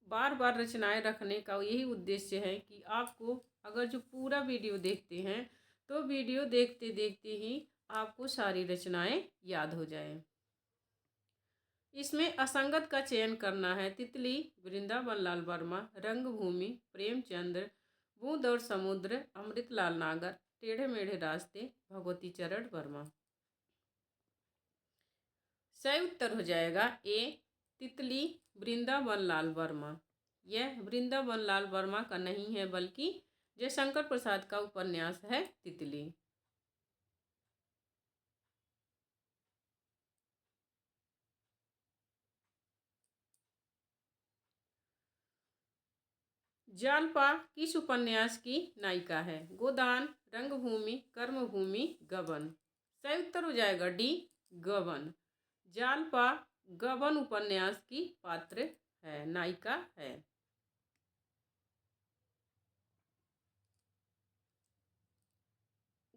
A: बार बार रचनाएं रखने का यही उद्देश्य है कि आपको अगर जो पूरा वीडियो देखते हैं तो वीडियो देखते देखते ही आपको सारी रचनाएं याद हो जाएं। इसमें असंगत का चयन करना है। तितली वृंदावन लाल वर्मा, रंगभूमि प्रेमचंद्र, बूंद और समुद्र अमृतलाल नागर, टेढ़े मेढ़े रास्ते भगवती चरण वर्मा। सही उत्तर हो जाएगा ए, तितली वृंदावन लाल वर्मा। यह वृंदावन लाल वर्मा का नहीं है बल्कि जयशंकर प्रसाद का उपन्यास है तितली। जालपा किस उपन्यास की नायिका है? गोदान, रंगभूमि, कर्मभूमि, गबन। सही उत्तर हो जाएगा डी, गबन। जालपा गबन उपन्यास की पात्र है, नायिका है।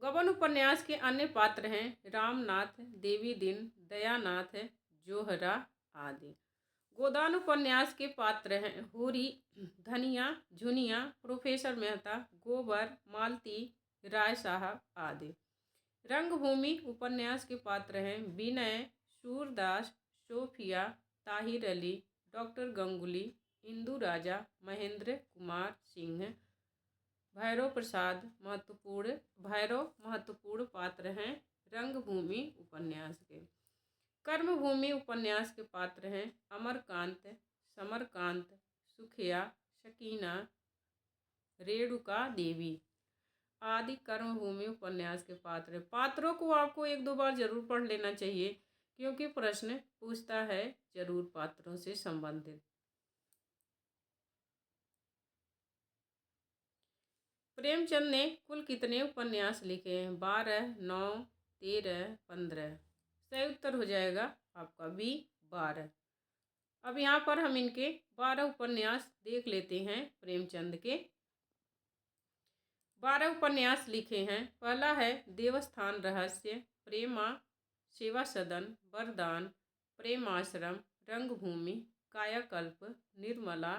A: गबन उपन्यास के अन्य पात्र हैं रामनाथ, देवी दिन, दयानाथ, जोहरा आदि। गोदान उपन्यास के पात्र हैं होरी, धनिया, झुनिया, प्रोफेसर मेहता, गोबर, मालती, राय साहब आदि। रंगभूमि उपन्यास के पात्र हैं विनय, सूरदास, सोफिया, ताहिर अली, डॉक्टर गंगुली, इंदु राजा, महेंद्र कुमार सिंह, भैरव महत्वपूर्ण पात्र हैं रंगभूमि उपन्यास के। कर्मभूमि उपन्यास के पात्र हैं अमरकांत, समरकांत, सुखिया, शकीना, रेणुका देवी आदि कर्मभूमि उपन्यास के पात्र हैं। पात्रों को आपको एक दो बार जरूर पढ़ लेना चाहिए क्योंकि प्रश्न पूछता है जरूर पात्रों से संबंधित। प्रेमचंद ने कुल कितने उपन्यास लिखे हैं? 12, 9, 13, 15। सही उत्तर हो जाएगा आपका बी, 12। अब यहाँ पर हम इनके 12 उपन्यास देख लेते हैं। प्रेमचंद के 12 उपन्यास लिखे हैं। पहला है देवस्थान रहस्य, प्रेमा, सेवा सदन, वरदान, प्रेमाश्रम, रंगभूमि, कायाकल्प, निर्मला,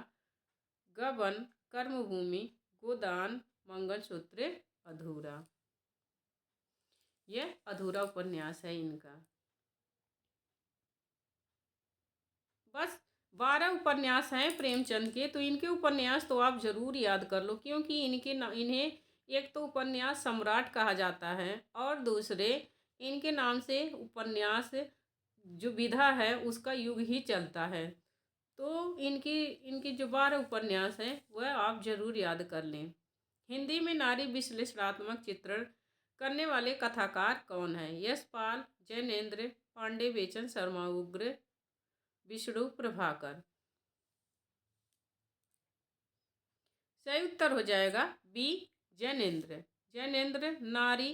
A: गबन, कर्मभूमि, गोदान, मंगलसूत्र, अधूरा। यह अधूरा उपन्यास है इनका। बस 12 उपन्यास हैं प्रेमचंद के, तो इनके उपन्यास तो आप जरूर याद कर लो क्योंकि इन्हें एक तो उपन्यास सम्राट कहा जाता है और दूसरे इनके नाम से उपन्यास जो विधा है उसका युग ही चलता है। तो इनकी जो 12 उपन्यास हैं वह आप जरूर याद कर लें। हिंदी में नारी विश्लेषणात्मक चित्रण करने वाले कथाकार कौन है? यशपाल, जैनेन्द्र, पांडे बेचन शर्मा, उग्र, विष्णु प्रभाकर। सही उत्तर हो जाएगा बी, जैनेन्द्र। जैनेन्द्र नारी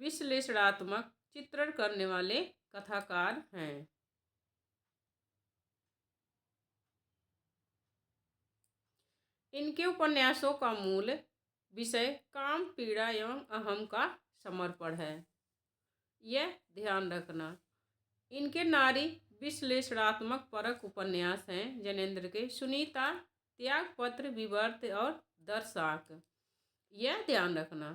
A: विश्लेषणात्मक चित्रण करने वाले कथाकार हैं। इनके उपन्यासों का मूल विषय काम, पीड़ा एवं अहम का समर्पण है, यह ध्यान रखना। इनके नारी विश्लेषणात्मक परक उपन्यास हैं जैनेन्द्र के सुनीता, त्यागपत्र, विवर्त और दर्शाक, यह ध्यान रखना।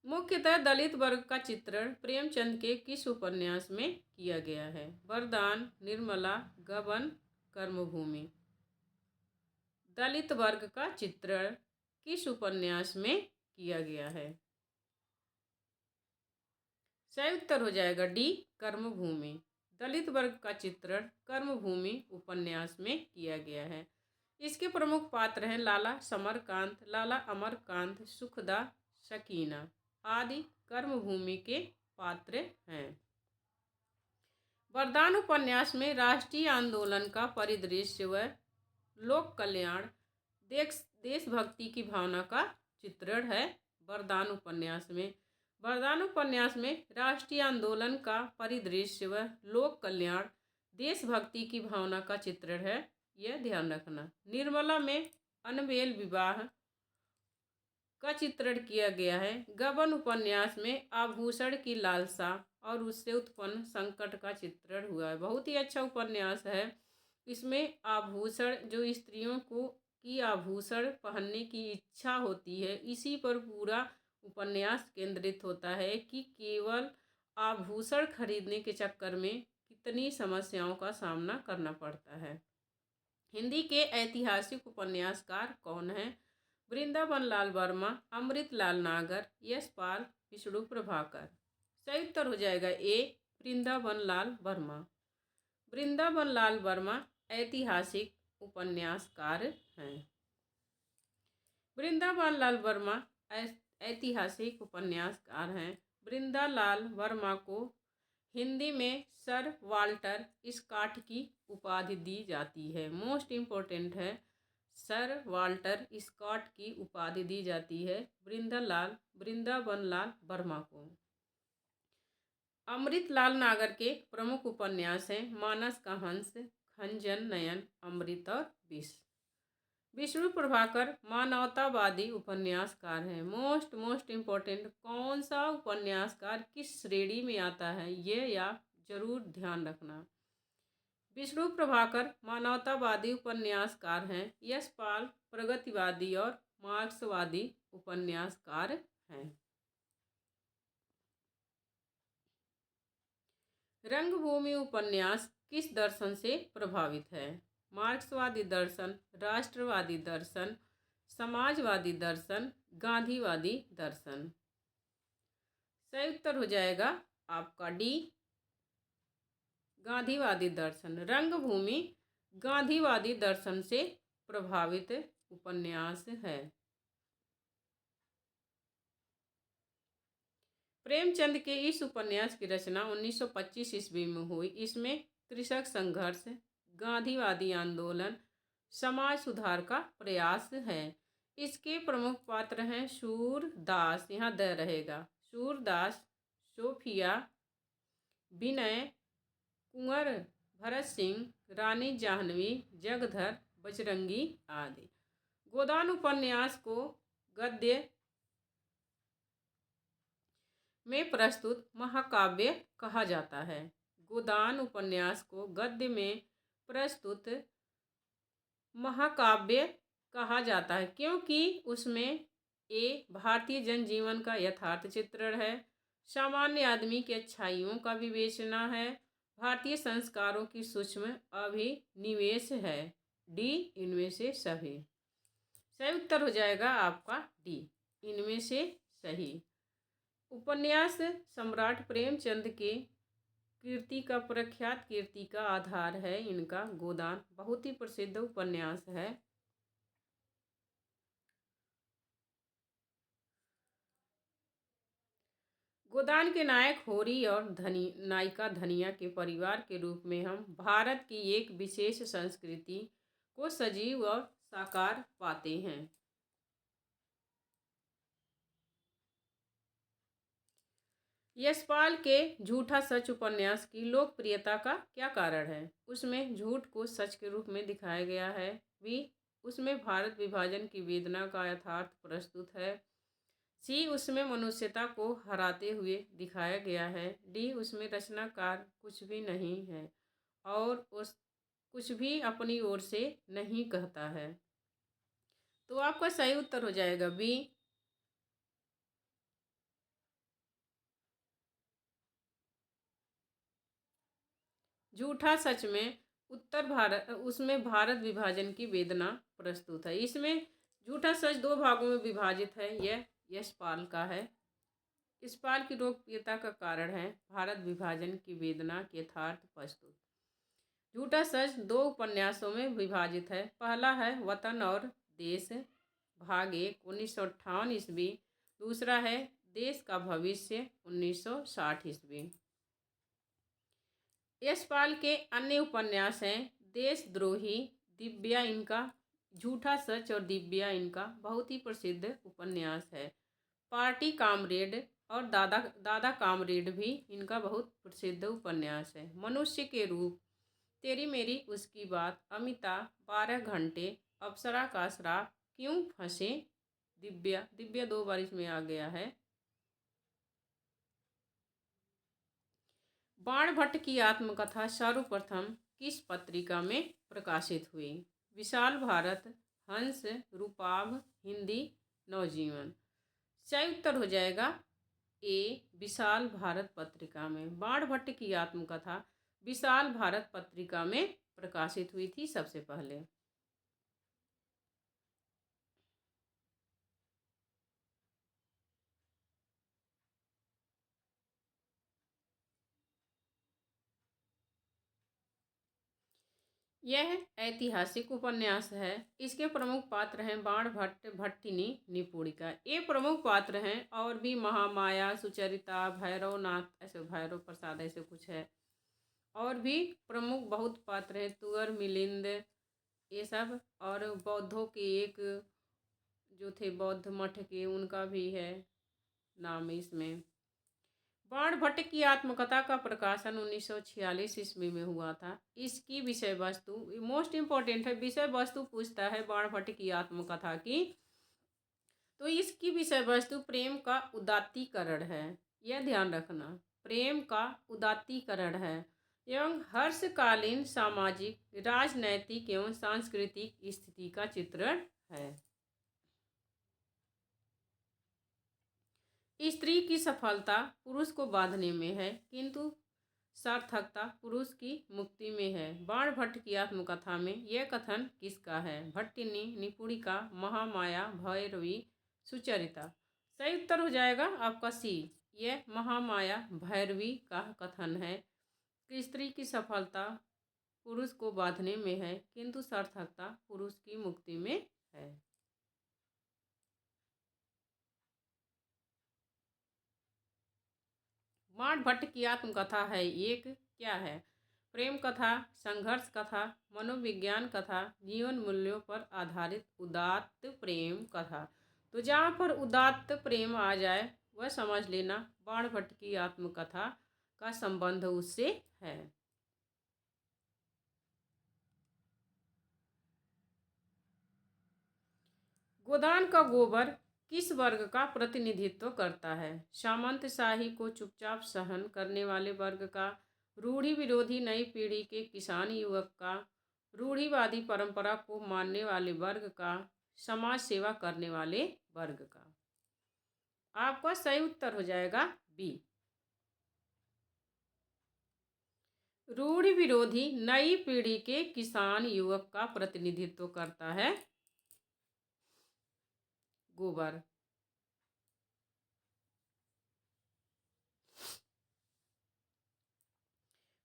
A: मुख्यतः दलित वर्ग का चित्रण प्रेमचंद के किस उपन्यास में किया गया है? वरदान, निर्मला, गबन, कर्मभूमि। दलित वर्ग का चित्रण किस उपन्यास में किया गया है? सही उत्तर हो जाएगा डी, कर्मभूमि। दलित वर्ग का चित्रण कर्मभूमि उपन्यास में किया गया है। इसके प्रमुख पात्र हैं लाला समरकांत, लाला अमरकांत, सुखदा, शकीना आदि कर्मभूमि के पात्र हैं। वरदान उपन्यास में राष्ट्रीय आंदोलन का परिदृश्य व लोक कल्याण, देशभक्ति की भावना का चित्रण है। वरदान उपन्यास में राष्ट्रीय आंदोलन का परिदृश्य व लोक कल्याण, देशभक्ति की भावना का चित्रण है, यह ध्यान रखना। निर्मला में अनबेल विवाह का चित्रण किया गया है। गबन उपन्यास में आभूषण की लालसा और उससे उत्पन्न संकट का चित्रण हुआ है। बहुत ही अच्छा उपन्यास है। इसमें आभूषण जो स्त्रियों की आभूषण पहनने की इच्छा होती है, इसी पर पूरा उपन्यास केंद्रित होता है कि केवल आभूषण खरीदने के चक्कर में कितनी समस्याओं का सामना करना पड़ता है। हिंदी के ऐतिहासिक उपन्यासकार कौन हैं? वृंदावन लाल वर्मा, अमृत लाल नागर, यशपाल, विष्णु प्रभाकर। सही उत्तर हो जाएगा ए, वृंदावन लाल वर्मा। वृंदावन लाल वर्मा ऐतिहासिक उपन्यासकार हैं। वृंदावन लाल वर्मा ऐतिहासिक उपन्यासकार हैं। वृंदालाल वर्मा को हिंदी में सर वाल्टर स्कॉट की उपाधि दी जाती है। मोस्ट इम्पोर्टेंट है, सर वाल्टर स्कॉट की उपाधि दी जाती है वृंदावन लाल वर्मा को। अमृत लाल नागर के प्रमुख उपन्यास हैं मानस का हंस, खंजन नयन, अमृत और विष। विष्णु प्रभाकर मानवतावादी उपन्यासकार हैं। मोस्ट इम्पोर्टेंट, कौन सा उपन्यासकार किस श्रेणी में आता है ये आप जरूर ध्यान रखना। विष्णु प्रभाकर मानवतावादी उपन्यासकार हैं। यशपाल प्रगतिवादी और मार्क्सवादी उपन्यासकार हैं। रंगभूमि उपन्यास किस दर्शन से प्रभावित है? मार्क्सवादी दर्शन, राष्ट्रवादी दर्शन, समाजवादी दर्शन, गांधीवादी दर्शन। सही उत्तर हो जाएगा आपका डी, गांधीवादी दर्शन। रंगभूमि गांधीवादी दर्शन से प्रभावित उपन्यास है। प्रेमचंद के इस उपन्यास की रचना 1925 ईस्वी में हुई। इसमें कृषक संघर्ष, गांधीवादी आंदोलन, समाज सुधार का प्रयास है। इसके प्रमुख पात्र हैं सूरदास, यहाँ द रहेगा, सूरदास, सोफिया, विनय, कुंवर भरत सिंह, रानी जाह्नवी, जगधर, बजरंगी आदि। गोदान उपन्यास को गद्य में प्रस्तुत महाकाव्य कहा जाता है। गोदान उपन्यास को गद्य में प्रस्तुत महाकाव्य कहा जाता है क्योंकि उसमें ए, भारतीय जनजीवन का यथार्थ चित्रण है, सामान्य आदमी की अच्छाइयों का विवेचना है, भारतीय संस्कारों की सूक्ष्म अभिनिवेश है। डी, इनमें से सभी। सही उत्तर हो जाएगा आपका डी, इनमें से सही। उपन्यास सम्राट प्रेमचंद के प्रख्यात कीर्ति का आधार है इनका गोदान, बहुत ही प्रसिद्ध उपन्यास है। गोदान के नायक होरी और नायिका धनिया के परिवार के रूप में हम भारत की एक विशेष संस्कृति को सजीव और साकार पाते हैं। यशपाल के झूठा सच उपन्यास की लोकप्रियता का क्या कारण है? उसमें झूठ को सच के रूप में दिखाया गया है। बी, उसमें भारत विभाजन की वेदना का यथार्थ प्रस्तुत है। सी, उसमें मनुष्यता को हराते हुए दिखाया गया है। डी, उसमें रचनाकार कुछ भी नहीं है और उस कुछ भी अपनी ओर से नहीं कहता है। तो आपका सही उत्तर हो जाएगा बी, झूठा सच में उसमें भारत विभाजन की वेदना प्रस्तुत है। इसमें झूठा सच दो भागों में विभाजित है। यह यशपाल का है। यशपाल की लोकप्रियता का कारण है भारत विभाजन की वेदना के यथार्थ प्रस्तुत। झूठा सच दो उपन्यासों में विभाजित है। पहला है वतन और देश, भाग 1, 1958 ईस्वी। दूसरा है देश का भविष्य, 1960 ईस्वी। यशपाल के अन्य उपन्यास हैं देशद्रोही, दिव्या इनका, झूठा सच और दिव्या इनका बहुत ही प्रसिद्ध उपन्यास है। पार्टी कामरेड और दादा कामरेड भी इनका बहुत प्रसिद्ध उपन्यास है। मनुष्य के रूप, तेरी मेरी उसकी बात, अमिता, 12 घंटे, अप्सरा का श्राप, क्यों फंसे, दिव्या 2 बार इसमें आ गया है। बाण भट्ट की आत्मकथा सर्वप्रथम किस पत्रिका में प्रकाशित हुई? विशाल भारत, हंस, रूपाभ, हिंदी नवजीवन। सही उत्तर हो जाएगा ए विशाल भारत पत्रिका में। बाणभट्ट की आत्मकथा विशाल भारत पत्रिका में प्रकाशित हुई थी सबसे पहले। यह ऐतिहासिक उपन्यास है। इसके प्रमुख पात्र हैं बाणभट्ट, भट्टिनी, निपुणिका, ये प्रमुख पात्र हैं। और भी महामाया, सुचरिता, भैरवनाथ, ऐसे भैरव प्रसाद ऐसे कुछ है। और भी प्रमुख बहुत पात्र हैं, तुअर, मिलिंद, ये सब। और बौद्धों के एक जो थे बौद्ध मठ के, उनका भी है नाम इसमें। बाणभट्ट की आत्मकथा का प्रकाशन 1946 ईस्वी में हुआ था। इसकी विषय वस्तु मोस्ट इम्पोर्टेंट है, विषय वस्तु पूछता है बाणभट्ट की आत्मकथा की, तो इसकी विषय वस्तु प्रेम का उदात्तीकरण है। यह ध्यान रखना, प्रेम का उदात्तीकरण है एवं हर्षकालीन सामाजिक, राजनैतिक एवं सांस्कृतिक स्थिति का चित्रण है। स्त्री की सफलता पुरुष को बांधने में है, किंतु सार्थकता पुरुष की मुक्ति में है। बाणभट्ट की आत्मकथा में यह कथन किसका है? भट्टिनी, निपुणिका, महामाया, भैरवी, सुचरिता। सही उत्तर हो जाएगा आपका सी। यह महामाया भैरवी का कथन है कि स्त्री की सफलता पुरुष को बांधने में है, किंतु सार्थकता पुरुष की मुक्ति में है। बाणभट्ट की आत्मकथा है एक क्या है? प्रेम कथा, संघर्ष कथा, मनोविज्ञान कथा, जीवन मूल्यों पर आधारित उदात्त प्रेम कथा। तो जहाँ पर उदात्त प्रेम आ जाए वह समझ लेना बाणभट्ट की आत्मकथा का संबंध उससे है। गोदान का गोबर किस वर्ग का प्रतिनिधित्व करता है? सामंतशाही को चुपचाप सहन करने वाले वर्ग का, रूढ़ी विरोधी नई पीढ़ी के किसान युवक का, रूढ़िवादी परंपरा को मानने वाले वर्ग का, समाज सेवा करने वाले वर्ग का। आपका सही उत्तर हो जाएगा बी। रूढ़ि विरोधी नई पीढ़ी के किसान युवक का प्रतिनिधित्व करता है गोबर।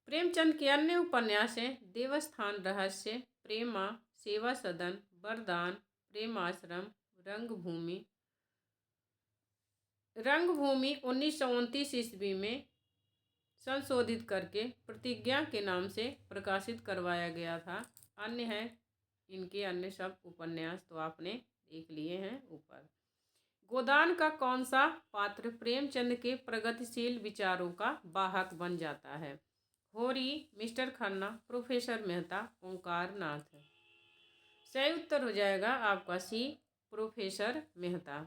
A: प्रेमचंद के अन्य उपन्यास हैं देवस्थान रहस्य, प्रेमा, सेवा सदन, वरदान, प्रेमाश्रम, रंगभूमि। रंगभूमि 1929 ईस्वी में संशोधित करके प्रतिज्ञा के नाम से प्रकाशित करवाया गया था। अन्य है इनके अन्य सब उपन्यास तो आपने देख लिए हैं ऊपर। गोदान का कौन सा पात्र प्रेमचंद के प्रगतिशील विचारों का वाहक बन जाता है? होरी, मिस्टर खन्ना, प्रोफेसर मेहता, ओंकार नाथ। सही उत्तर हो जाएगा आपका सी, प्रोफेसर मेहता।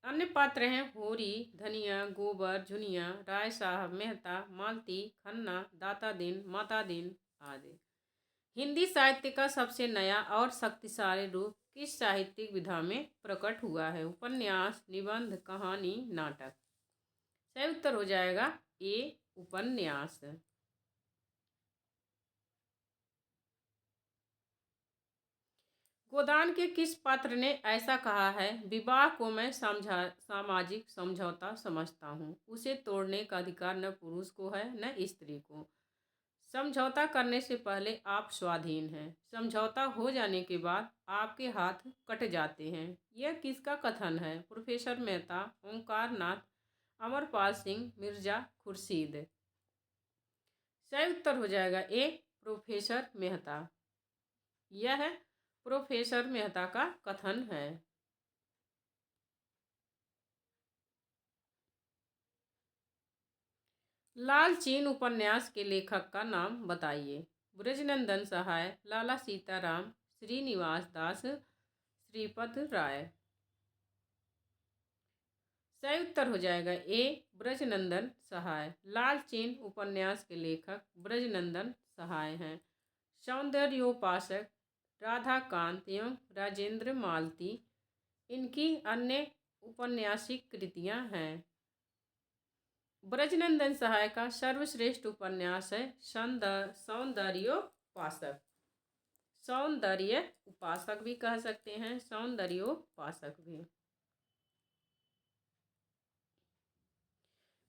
A: अन्य पात्र हैं होरी, धनिया, गोबर, झुनिया, राय साहब, मेहता, मालती, खन्ना, दाता दिन, माता दिन आदि। हिंदी साहित्य का सबसे नया और शक्तिशाली रूप किस साहित्यिक विधा में प्रकट हुआ है? उपन्यास, निबंध, कहानी, नाटक। सही उत्तर हो जाएगा ए, उपन्यास। गोदान के किस पात्र ने ऐसा कहा है, विवाह को मैं सामाजिक समझौता समझता हूँ, उसे तोड़ने का अधिकार न पुरुष को है न स्त्री को। समझौता करने से पहले आप स्वाधीन हैं, समझौता हो जाने के बाद आपके हाथ कट जाते हैं। यह किसका कथन है? प्रोफेसर मेहता, ओंकार नाथ, अमरपाल सिंह, मिर्जा खुर्शीद। सही उत्तर हो जाएगा ए, प्रोफेसर मेहता। यह प्रोफेसर मेहता का कथन है। लालचीन उपन्यास के लेखक का नाम बताइए। ब्रजनंदन सहाय, लाला सीताराम, श्रीनिवास दास, श्रीपद राय। सही उत्तर हो जाएगा ए ब्रजनंदन सहाय। लालचीन उपन्यास के लेखक ब्रजनंदन सहाय हैं। सौंदर्योपासक राधाकांत एवं राजेंद्र मालती इनकी अन्य औपन्यासिक कृतियां हैं। ब्रजनंदन सहाय का सर्वश्रेष्ठ उपन्यास है सौंदर्योपासक। सौंदर्य उपासक भी कह सकते हैं, सौंदर्योपासक भी।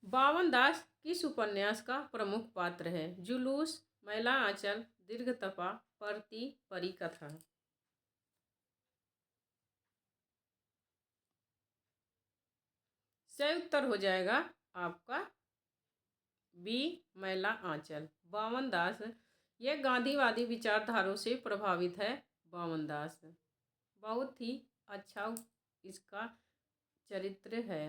A: बावन दास किस उपन्यास का प्रमुख पात्र है? जुलूस, मैला आंचल, दीर्घतपा, परती, परिकथा। सही उत्तर हो जाएगा आपका बी मैला आंचल। बावन दास यह गांधीवादी विचारधारों से प्रभावित है। बावन दास बहुत ही अच्छा इसका चरित्र है।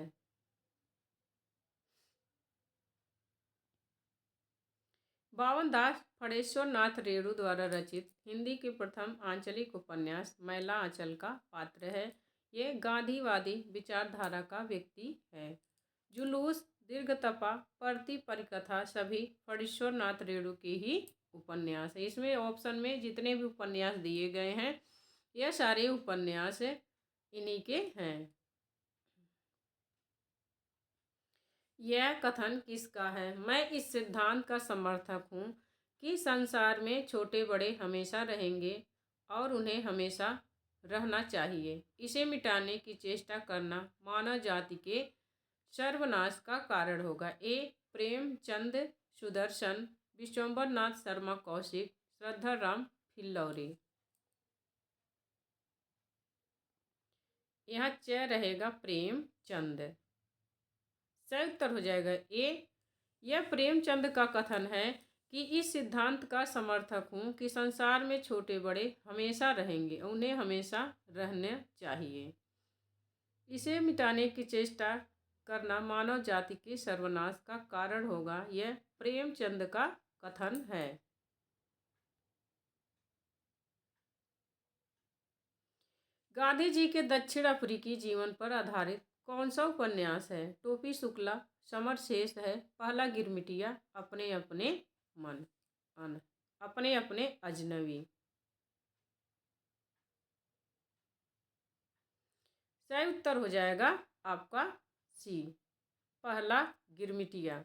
A: बावन दास फणेश्वर नाथ रेणु द्वारा रचित हिंदी के प्रथम आंचलिक उपन्यास मैला आंचल का पात्र है। ये गांधीवादी विचारधारा का व्यक्ति है। जुलूस, दीर्घतपा, परती, परिकथा सभी फणेश्वर नाथ रेणु के ही उपन्यास है। इसमें ऑप्शन में जितने भी उपन्यास दिए गए हैं यह सारे उपन्यास इन्हीं के हैं। यह कथन किसका है? मैं इस सिद्धांत का समर्थक हूँ कि संसार में छोटे बड़े हमेशा रहेंगे और उन्हें हमेशा रहना चाहिए। इसे मिटाने की चेष्टा करना मानव जाति के सर्वनाश का कारण होगा। ए प्रेमचंद सुदर्शन, विश्वंभर नाथ शर्मा कौशिक, श्रद्धाराम फिल्लौरी। यहाँ च रहेगा प्रेमचंद। सही उत्तर हो जाएगा ए। यह प्रेमचंद का कथन है कि इस सिद्धांत का समर्थक हूँ कि संसार में छोटे बड़े हमेशा रहेंगे, उन्हें हमेशा रहना चाहिए। इसे मिटाने की चेष्टा करना मानव जाति के सर्वनाश का कारण होगा। यह प्रेमचंद का कथन है। गांधी जी के दक्षिण अफ्रीकी जीवन पर आधारित कौन सा उपन्यास है? टोपी शुक्ला, समर शेष है, पहला गिरमिटिया, अपने अपने मन, अपने अपने अजनबी। सही उत्तर हो जाएगा आपका सी पहला गिरमिटिया।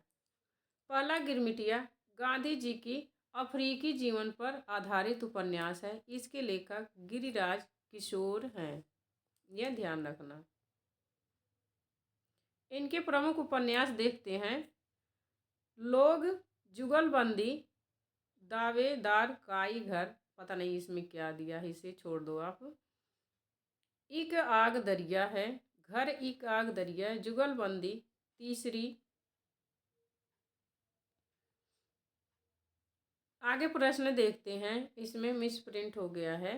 A: पहला गिरमिटिया गांधी जी की अफ्रीकी जीवन पर आधारित उपन्यास है। इसके लेखक गिरिराज किशोर हैं, यह ध्यान रखना। इनके प्रमुख उपन्यास देखते हैं। लोग, जुगलबंदी, दावेदार काई घर, पता नहीं इसमें क्या दिया है, इसे छोड़ दो आप। एक आग दरिया है, घर एक आग दरिया, जुगलबंदी तीसरी। आगे प्रश्न देखते हैं, इसमें मिस प्रिंट हो गया है,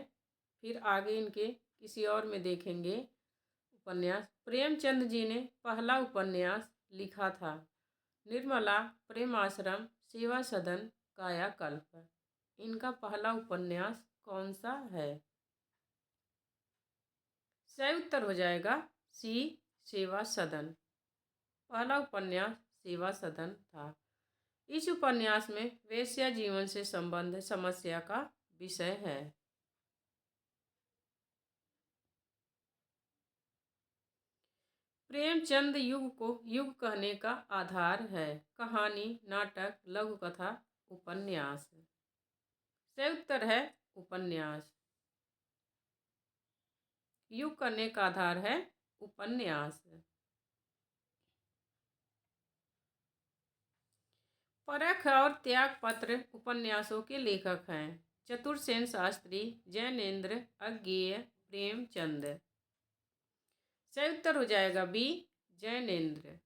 A: फिर आगे इनके किसी और में देखेंगे। उपन्यास प्रेमचंद जी ने पहला उपन्यास लिखा था निर्मला, प्रेमाश्रम, सेवा सदन, कायाकल्प। इनका पहला उपन्यास कौन सा है? सही उत्तर हो जाएगा सी सेवा सदन। पहला उपन्यास सेवा सदन था। इस उपन्यास में वेश्या जीवन से संबंध समस्या का विषय है। प्रेमचंद युग को युग कहने का आधार है। कहानी, नाटक, लघु कथा, उपन्यास। सही उत्तर है उपन्यास। युग करने का आधार है उपन्यास। परख और त्याग पत्र उपन्यासों के लेखक हैं। चतुरसेन शास्त्री, जैनेन्द्र, अज्ञेय, प्रेमचंद। सही उत्तर हो जाएगा बी जैनेन्द्र।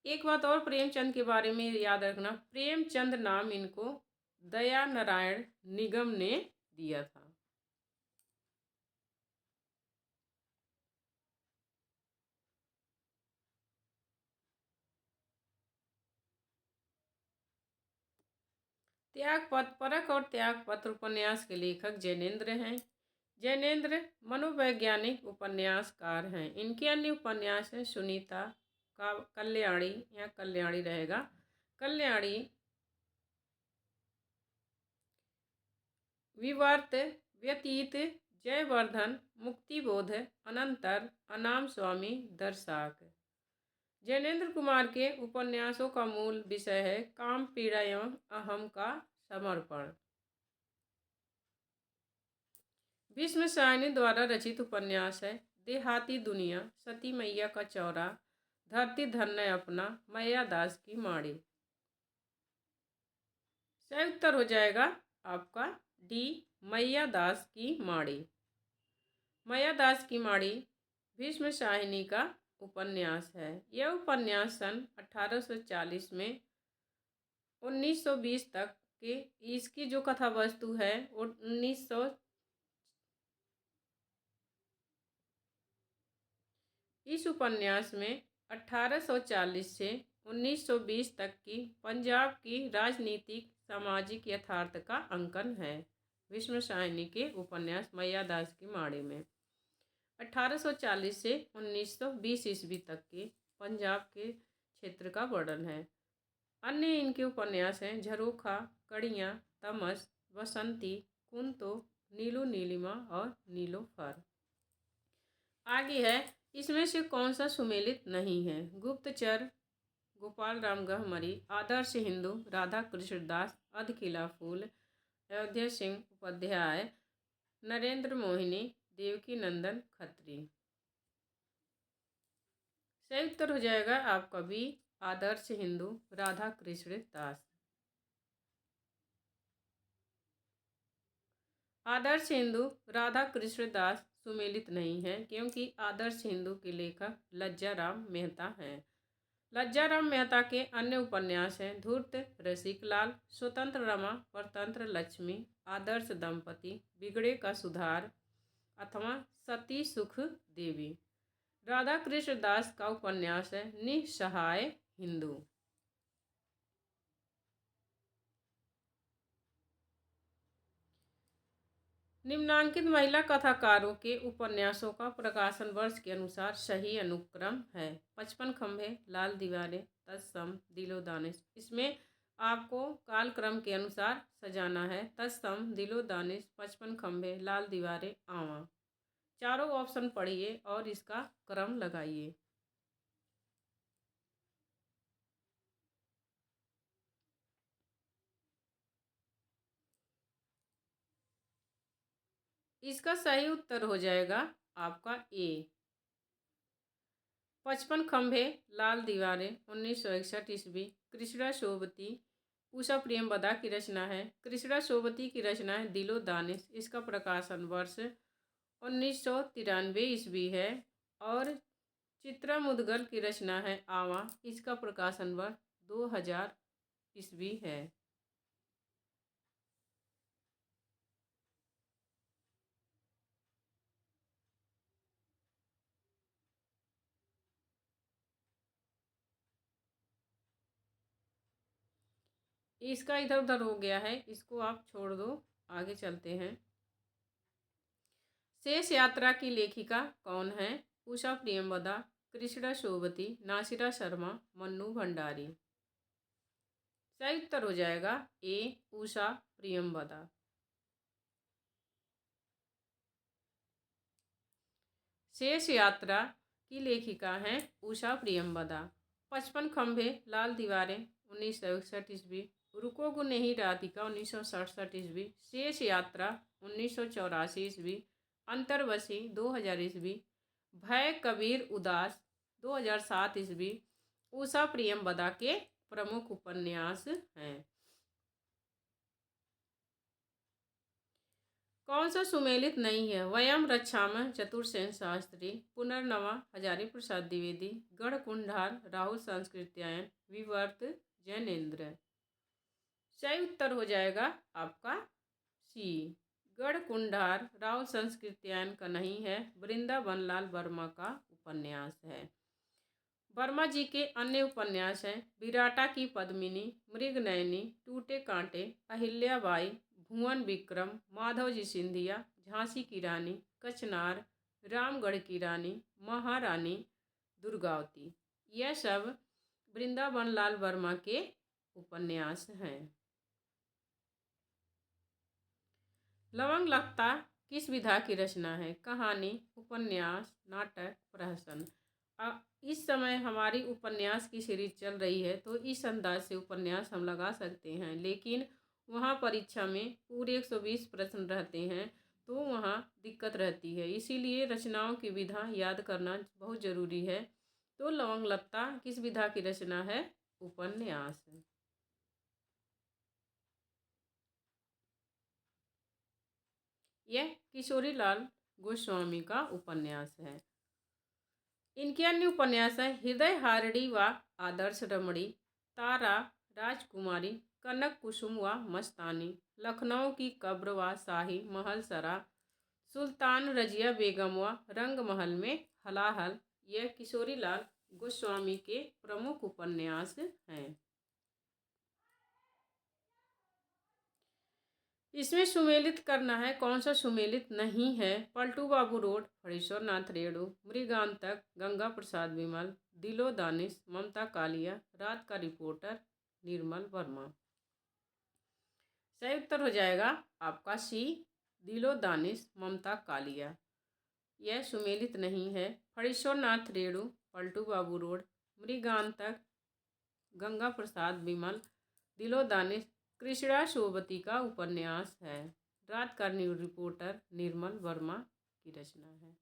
A: एक बात और प्रेमचंद के बारे में याद रखना, प्रेमचंद नाम इनको दया नारायण निगम ने दिया था। त्यागपत्र, परख और त्यागपत्र उपन्यास के लेखक जैनेन्द्र हैं। जैनेन्द्र मनोवैज्ञानिक उपन्यासकार हैं। इनके अन्य उपन्यास हैं सुनीता, कल्याणी, या कल्याणी रहेगा, कल्याणी, विवर्त, व्यतीत, जयवर्धन, मुक्तिबोध, अनंतर, अनाम स्वामी, दर्शाक। जैनेन्द्र कुमार के उपन्यासों का मूल विषय है काम, पीड़ा एवं अहम का समर्पण। भीष्म साहनी द्वारा रचित उपन्यास है देहाती दुनिया, सती मैया का चौरा, धरती धन्य अपना, मैया दास की माड़ी। सही उत्तर हो जाएगा आपका डी, मैया दास की माड़ी। मैया दास की माड़ी भीष्म साहनी का उपन्यास है। यह उपन्यास सन 1840 में 1920 तक के, इसकी जो कथा वस्तु है वो इस उपन्यास में 1840 से 1920 तक की पंजाब की राजनीतिक सामाजिक यथार्थ का अंकन है। भीष्म साहनी के उपन्यास मैया दास की माड़ी में 1840 से 1920 ईस्वी तक के पंजाब के क्षेत्र का वर्णन है। अन्य इनके उपन्यास हैं झरोखा, कड़ियाँ, तमस, बसंती, कुंतो, नीलो नीलिमा और नीलोफर। आगे है, इसमें से कौन सा सुमेलित नहीं है? गुप्तचर, गोपाल राम गहमरी, आदर्श हिंदू, राधा कृष्ण दास, अधकिला फूल, अयोध्या सिंह उपाध्याय, नरेंद्र मोहिनी, देवकी नंदन खत्री। सही उत्तर हो जाएगा आपका बी, आदर्श हिंदू, राधा कृष्ण दास। आदर्श हिंदू राधा कृष्ण दास सुमेलित नहीं है क्योंकि आदर्श हिंदू के लेखक लज्जाराम मेहता हैं। लज्जाराम मेहता के अन्य उपन्यास हैं धूर्त रसिकलाल, स्वतंत्र रमा, परतंत्र लक्ष्मी, आदर्श दंपति, बिगड़े का सुधार अथवा सती सुख देवी। राधा कृष्ण दास का उपन्यास है निसहाय हिंदू। निम्नांकित महिला कथाकारों के उपन्यासों का प्रकाशन वर्ष के अनुसार सही अनुक्रम है। 55 खंभे, लाल दीवारें, तत्सम, दिलो दानिश। इसमें आपको कालक्रम के अनुसार सजाना है। तत्सम, दिलो दानिश, 55 खंभे, लाल दीवारें, आवा। चारों ऑप्शन पढ़िए और इसका क्रम लगाइए। इसका सही उत्तर हो जाएगा आपका ए, 55 खंभे, लाल दीवारें, 1961 ईस्वी, कृष्णा सोबती, उषा प्रियमवदा की रचना है। कृष्णा सोबती की रचना है दिलो दानिश। इसका प्रकाशन वर्ष 1993 ईस्वी है। और चित्रा मुदगल की रचना है आवा। इसका प्रकाशन वर्ष 2000 ईस्वी है। इसका इधर उधर हो गया है, इसको आप छोड़ दो, आगे चलते हैं। शेष यात्रा की लेखिका कौन है? उषा प्रियमवदा, कृष्णा सोबती, नासिरा शर्मा, मन्नू भंडारी। सही उत्तर हो जाएगा ए, उषा प्रियमवदा। शेष यात्रा की लेखिका हैं उषा प्रियमवदा। 55 खंभे, लाल दीवारें, 1961 ईस्वी, रुकोगु नहीं राधिका, 1967 ईस्वी, शेष यात्रा, 1984 ईस्वी, अंतर्वशी, 2000 ईस्वी, भय कबीर उदास, 2007 ईस्वी, उषा प्रियमवदा के प्रमुख उपन्यास हैं। कौन सा सुमेलित नहीं है? वयम रक्षामः चतुर्सेन शास्त्री, पुनर्नवा हजारी प्रसाद द्विवेदी, गढ़ कुंडार राहुल संस्कृत्यायन, विवर्त जैनेन्द्र। सही उत्तर हो जाएगा आपका सी, गढ़ कुंडार राहुल संस्कृत्यायन का नहीं है, वृंदावन लाल वर्मा का उपन्यास है। वर्मा जी के अन्य उपन्यास हैं विराटा की पद्मिनी, मृगनयनी, टूटे कांटे, अहिल्याबाई, भुवन विक्रम, माधव जी सिंधिया, झांसी की रानी, कचनार, रामगढ़ की रानी, महारानी दुर्गावती। यह सब वृंदावन लाल वर्मा के उपन्यास हैं। लवंग लता किस विधा की रचना है? कहानी, उपन्यास, नाटक, प्रहसन। इस समय हमारी उपन्यास की सीरीज चल रही है, तो इस अंदाज से उपन्यास हम लगा सकते हैं, लेकिन वहाँ परीक्षा में पूरे 120 प्रश्न रहते हैं, तो वहाँ दिक्कत रहती है। इसीलिए रचनाओं की विधा याद करना बहुत ज़रूरी है। तो लवंग लता किस विधा की रचना है? उपन्यास। यह किशोरीलाल गोस्वामी का उपन्यास है। इनके अन्य उपन्यास हैं हृदय हारड़ी व आदर्श रमणी, तारा राजकुमारी, कनक कुसुम व मस्तानी, लखनऊ की कब्र व शाही महल सरा, सुल्तान रजिया बेगम व रंग महल में हलाहल। यह किशोरीलाल गोस्वामी के प्रमुख उपन्यास हैं। इसमें सुमेलित करना है, कौन सा सुमेलित नहीं है? पलटू बाबू रोड, फणीश्वर नाथ रेणु, मृगांतक, गंगा प्रसाद विमल, दिलो दानिश, ममता कालिया, रात का रिपोर्टर, निर्मल वर्मा। सही उत्तर हो जाएगा आपका सी, दिलो दानिश, ममता कालिया। यह सुमेलित नहीं है। फणीश्वर नाथ रेणु, पलटू बाबू रोड, मृगांतक, गंगा प्रसाद विमल, दिलो दानिश कृष्णा सोबती का उपन्यास है। रात का रिपोर्टर निर्मल वर्मा की रचना है।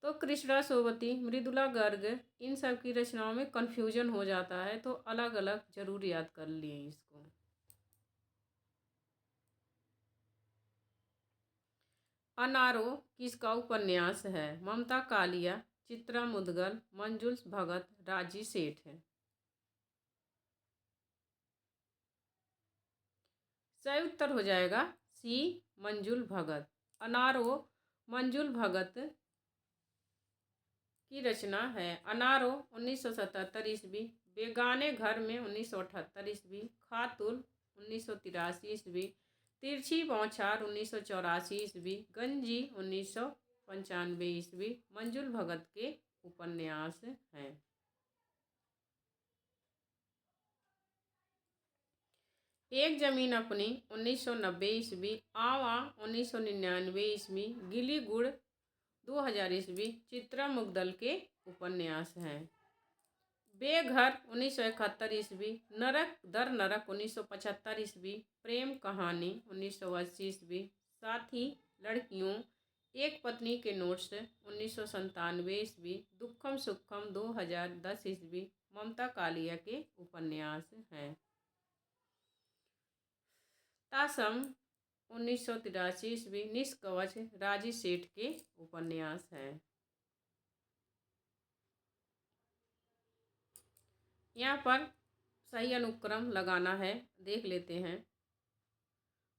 A: तो कृष्णा सोबती, मृदुला गर्ग, इन सब की रचनाओं में कन्फ्यूजन हो जाता है, तो अलग अलग जरूर याद कर लिए इसको। अनारो किसका उपन्यास है? ममता कालिया, चित्रा मुदगल, मंजुल भगत, राजी सेठ है। सही उत्तर हो जाएगा सी, मंजुल भगत। अनारो मंजुल भगत की रचना है। अनारो 1977 ईस्वी, बेगाने घर में 1978 ईस्वी, खातुल 1983 ईस्वी, तिरछी बौछार 1984 ईस्वी, गंजी 1995 ईस्वी मंजुल भगत के उपन्यास हैं। एक जमीन अपनी 1990 ईस्वी, आवा 1999 ईस्वी, गिली गुड़ 2000 ईस्वी चित्रा मुगदल के उपन्यास हैं। बेघर 1971 ईस्वी, नरक दर नरक 1975 ईस्वी, प्रेम कहानी 1980 ईस्वी, साथी लड़कियों एक पत्नी के नोट्स 1997 ईस्वी, दुखम सुखम 2010 ईस्वी ममता कालिया के उपन्यास हैं। तासम 1983 ईस्वी, निष्कवच राजी सेठ के उपन्यास हैं। यहाँ पर सही अनुक्रम लगाना है, देख लेते हैं।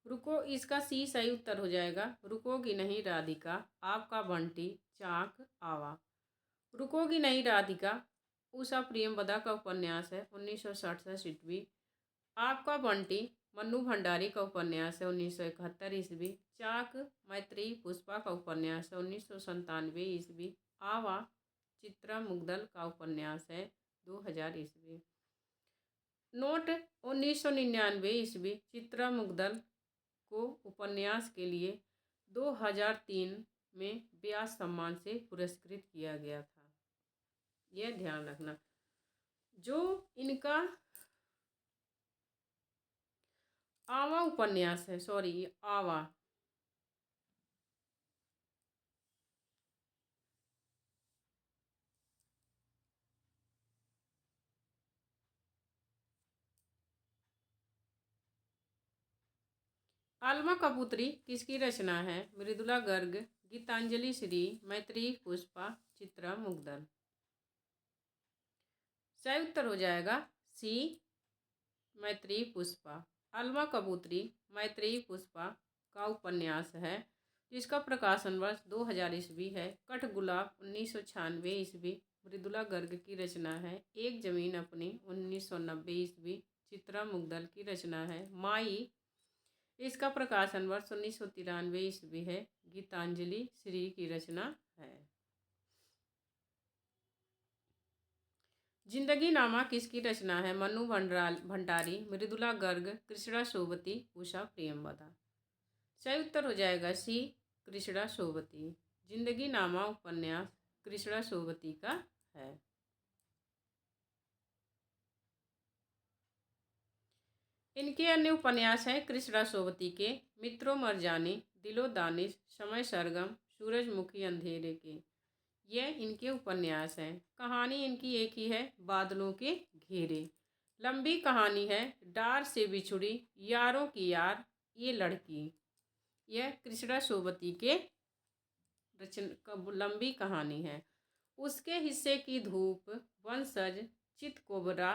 A: रुको, इसका सी सही उत्तर हो जाएगा। रुकोगी नहीं राधिका, आपका बंटी, चाक, आवा। रुकोगी नहीं राधिका उषा प्रियमवदा का उपन्यास है, 1967 ईस्वी। आपका बंटी मन्नू भंडारी का उपन्यास है, 1971 ईस्वी। चाक मैत्रेयी पुष्पा का उपन्यास है, 1997 ईस्वी। आवा चित्रा मुगदल का उपन्यास है, 2000 ईस्वी। नोट 1999 ईस्वी चित्रा मुगदल को उपन्यास के लिए 2003 में व्यास सम्मान से पुरस्कृत किया गया था। यह ध्यान रखना। जो इनका आवा उपन्यास है, सॉरी आवा, आलमा कबूतरी किसकी रचना है? मृदुला गर्ग, गीतांजलि श्री, मैत्रेयी पुष्पा, चित्रा मुगदल। सही उत्तर हो जाएगा सी, मैत्रेयी पुष्पा। आलमा कबूतरी मैत्रेयी पुष्पा का उपन्यास है, जिसका प्रकाशन वर्ष 2000 ईस्वी है। कठगुलाब 1996 ईस्वी मृदुला गर्ग की रचना है। एक जमीन अपनी 1990 ईस्वी चित्रा मुगदल की रचना है। माई इसका प्रकाशन वर्ष 1993 ईस्वी है। गीतांजलि श्री की रचना है। जिंदगी नामा किसकी रचना है? मन्नू भंडारी, मृदुला गर्ग, कृष्णा सोबती, उषा प्रियंवदा। सही उत्तर हो जाएगा सी, कृष्णा सोबती। जिंदगी नामा उपन्यास कृष्णा सोबती का है। इनके अन्य उपन्यास हैं कृष्णा सोबती के मित्रों मरजानी, दिलो दानिश, समय सरगम, सूरजमुखी अंधेरे के। ये इनके उपन्यास हैं। कहानी इनकी एक ही है, बादलों के घेरे। लंबी कहानी है, डार से बिछुड़ी यारों की यार ये लड़की। यह कृष्णा सोबती के लंबी कहानी है। उसके हिस्से की धूप, वंशज, चितकोबरा,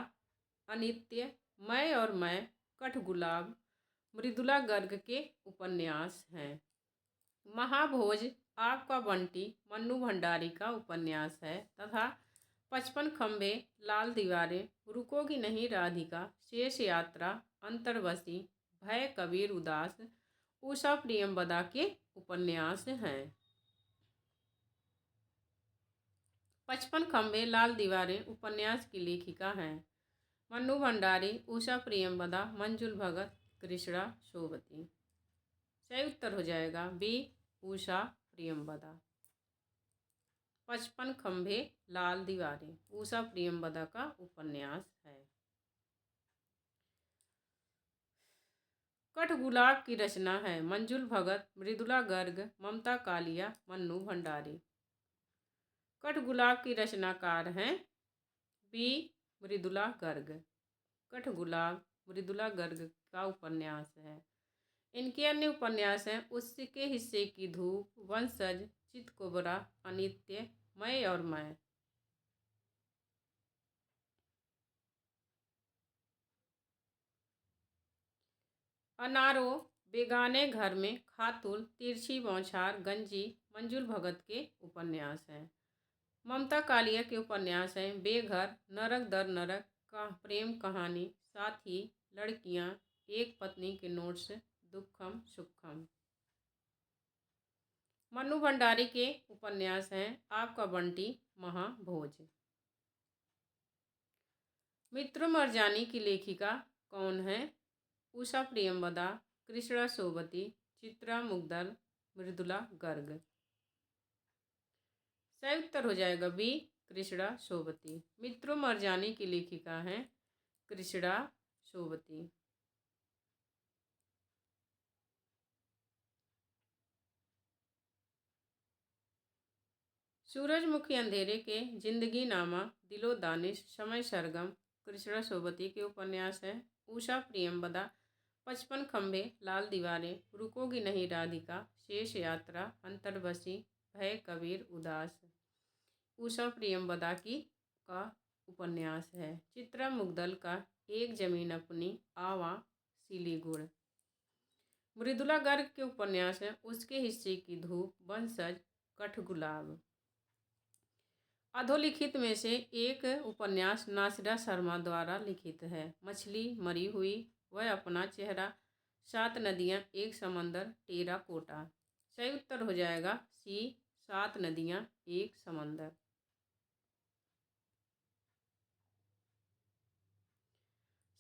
A: अनित्य, मैं और मैं, कठगुलाब, मृदुला गर्ग के उपन्यास हैं। महाभोज आपका बंटी मन्नू भंडारी का उपन्यास है तथा 55 खंबे, लाल दीवारें, रुकोगी नहीं राधिका, शेष यात्रा, अंतर्वसी, भय कबीर उदास, उषा प्रियंवदा के उपन्यास हैं। 55 खंबे, लाल दीवारें उपन्यास की लेखिका हैं मन्नू भंडारी, उषा प्रियंवदा, मंजुल भगत, कृष्णा सोबती। सही उत्तर हो जाएगा बी, उषा प्रियंवदा। 55 खंबे, लाल दीवारें उषा प्रियंवदा का उपन्यास है। कठगुलाब की रचना है मंजुल भगत, मृदुला गर्ग, ममता कालिया, मन्नू भंडारी। कठगुलाब की रचनाकार हैं बी, मृदुला गर्ग। कठगुलाब मृदुला गर्ग का उपन्यास है। इनके अन्य उपन्यास हैं उसके हिस्से की धूप, वंशज, चितकोबरा, अनित्य, मैं और मैं। अनारो, बेगाने घर में, खातुल, तिरछी बौछार, गंजी मंजुल भगत के उपन्यास हैं। ममता कालिया के उपन्यास हैं बेघर, नरक दर नरक का प्रेम कहानी, साथी, लड़कियां, एक पत्नी के नोट्स, दुखम सुखम। मन्नू भंडारी के उपन्यास हैं आपका बंटी, महाभोज। मित्र मरजानी की लेखिका कौन है? उषा प्रियंवदा, कृष्णा सोबती, चित्रा मुग्दल, मृदुला गर्ग। सही उत्तर हो जाएगा बी, कृष्णा सोबती। मित्रों मरजानी की लेखिका हैं कृष्णा सोबती। सूरजमुखी अंधेरे के जिंदगी नामा, दिलो दानिश, समय सरगम, कृष्णा सोबती के उपन्यास हैं। उषा प्रियंवदा, 55 खंबे, लाल दीवारें, रुकोगी नहीं राधिका, शेष यात्रा, अंतर्वसी, भय कबीर उदास। उषा प्रियंवदा की का उपन्यास है। चित्रा मुग्दल का एक जमीन अपनी, आवा, सिलीगुड़। मृदुला गर्ग के उपन्यास हैं उसके हिस्से की धूप, वंशज, कठगुलाब। अधोलिखित में से एक उपन्यास नासिरा शर्मा द्वारा लिखित है। मछली मरी हुई, वह अपना चेहरा, 7 नदियाँ, एक समंदर, टेराकोटा। सही उत्तर हो जाएगा सी, 7 नदियाँ, एक समंदर।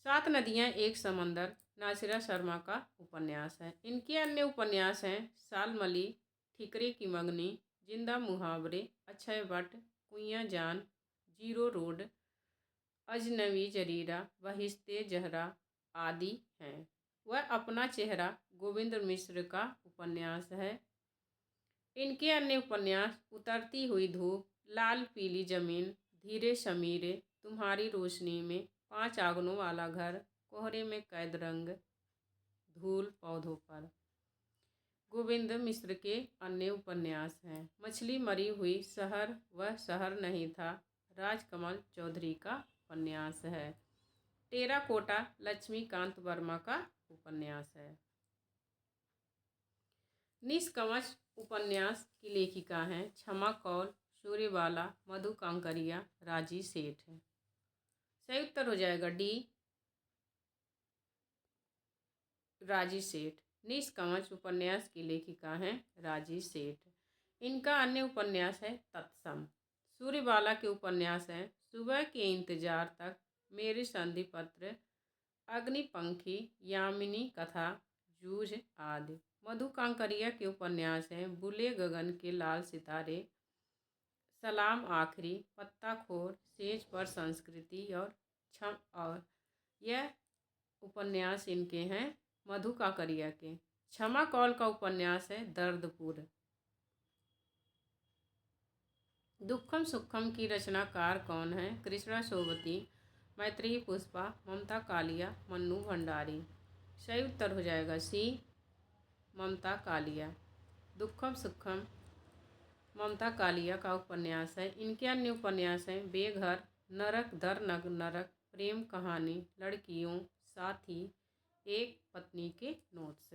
A: सात नदियाँ एक समंदर नासिरा शर्मा का उपन्यास है। इनके अन्य उपन्यास हैं सालमली, ठिकरे की मंगनी, जिंदा मुहावरे, अक्षय वट, कुइयाँ जान, जीरो रोड, अजनबी जरीरा, बहिश्ते जहरा आदि हैं। वह अपना चेहरा गोविंद मिश्र का उपन्यास है। इनके अन्य उपन्यास उतरती हुई धूप, लाल पीली जमीन, धीरे शमीरे, तुम्हारी रोशनी में, 5 आंगनों वाला घर, कोहरे में कैद रंग, धूल पौधों पर। गोविंद मिश्र के अन्य उपन्यास हैं मछली मरी हुई, शहर वह शहर नहीं था, राजकमल चौधरी का उपन्यास है। टेराकोटा लक्ष्मीकांत वर्मा का उपन्यास है। निष्कवच उपन्यास की लेखिका हैं क्षमा कौल, सूर्यबाला, मधु कांकरिया, राजी सेठ। सही उत्तर हो जाएगा डी, राजी सेठ। निष्कंवच उपन्यास की लेखिका हैं राजी सेठ। इनका अन्य उपन्यास है तत्सम। सूर्यबाला के उपन्यास हैं सुबह के इंतजार तक, मेरे संधि पत्र, अग्निपंखी, यामिनी कथा, जूझ आदि। मधु कांकरिया के उपन्यास हैं बुले गगन के लाल सितारे, सलाम आखिरी, पत्ताखोर, सेज पर संस्कृति और क्षम। और यह उपन्यास इनके हैं मधु काकरिया के। क्षमा कौल का उपन्यास है दर्दपूर। दुखम सुखम की रचनाकार कौन है? कृष्णा सोबती, मैत्रेयी पुष्पा, ममता कालिया, मन्नू भंडारी। सही उत्तर हो जाएगा सी, ममता कालिया। दुखम सुखम ममता कालिया का उपन्यास है। इनके अन्य उपन्यास हैं बेघर, नरक दर नरक, प्रेम कहानी, लड़कियों, साथी, एक पत्नी के नोट्स।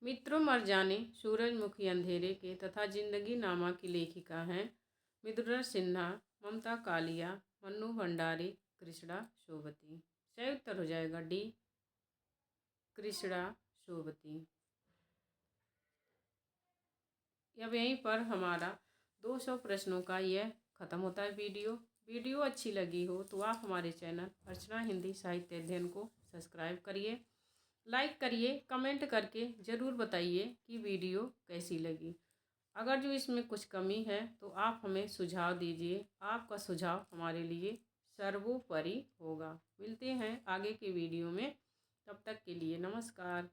A: मित्रों मर जाने, सूरजमुखी अंधेरे के तथा जिंदगी नामा की लेखिका हैं मिद्रा सिन्हा, ममता कालिया, मन्नू भंडारी, कृष्णा सोबती। सही उत्तर हो जाएगा डी, कृष्णा सोबती। अब यहीं पर हमारा 200 प्रश्नों का यह ख़त्म होता है वीडियो अच्छी लगी हो तो आप हमारे चैनल अर्चना हिंदी साहित्य अध्ययन को सब्सक्राइब करिए, लाइक करिए, कमेंट करके ज़रूर बताइए कि वीडियो कैसी लगी। अगर जो इसमें कुछ कमी है तो आप हमें सुझाव दीजिए। आपका सुझाव हमारे लिए सर्वोपरि होगा। मिलते हैं आगे के वीडियो में, तब तक के लिए नमस्कार।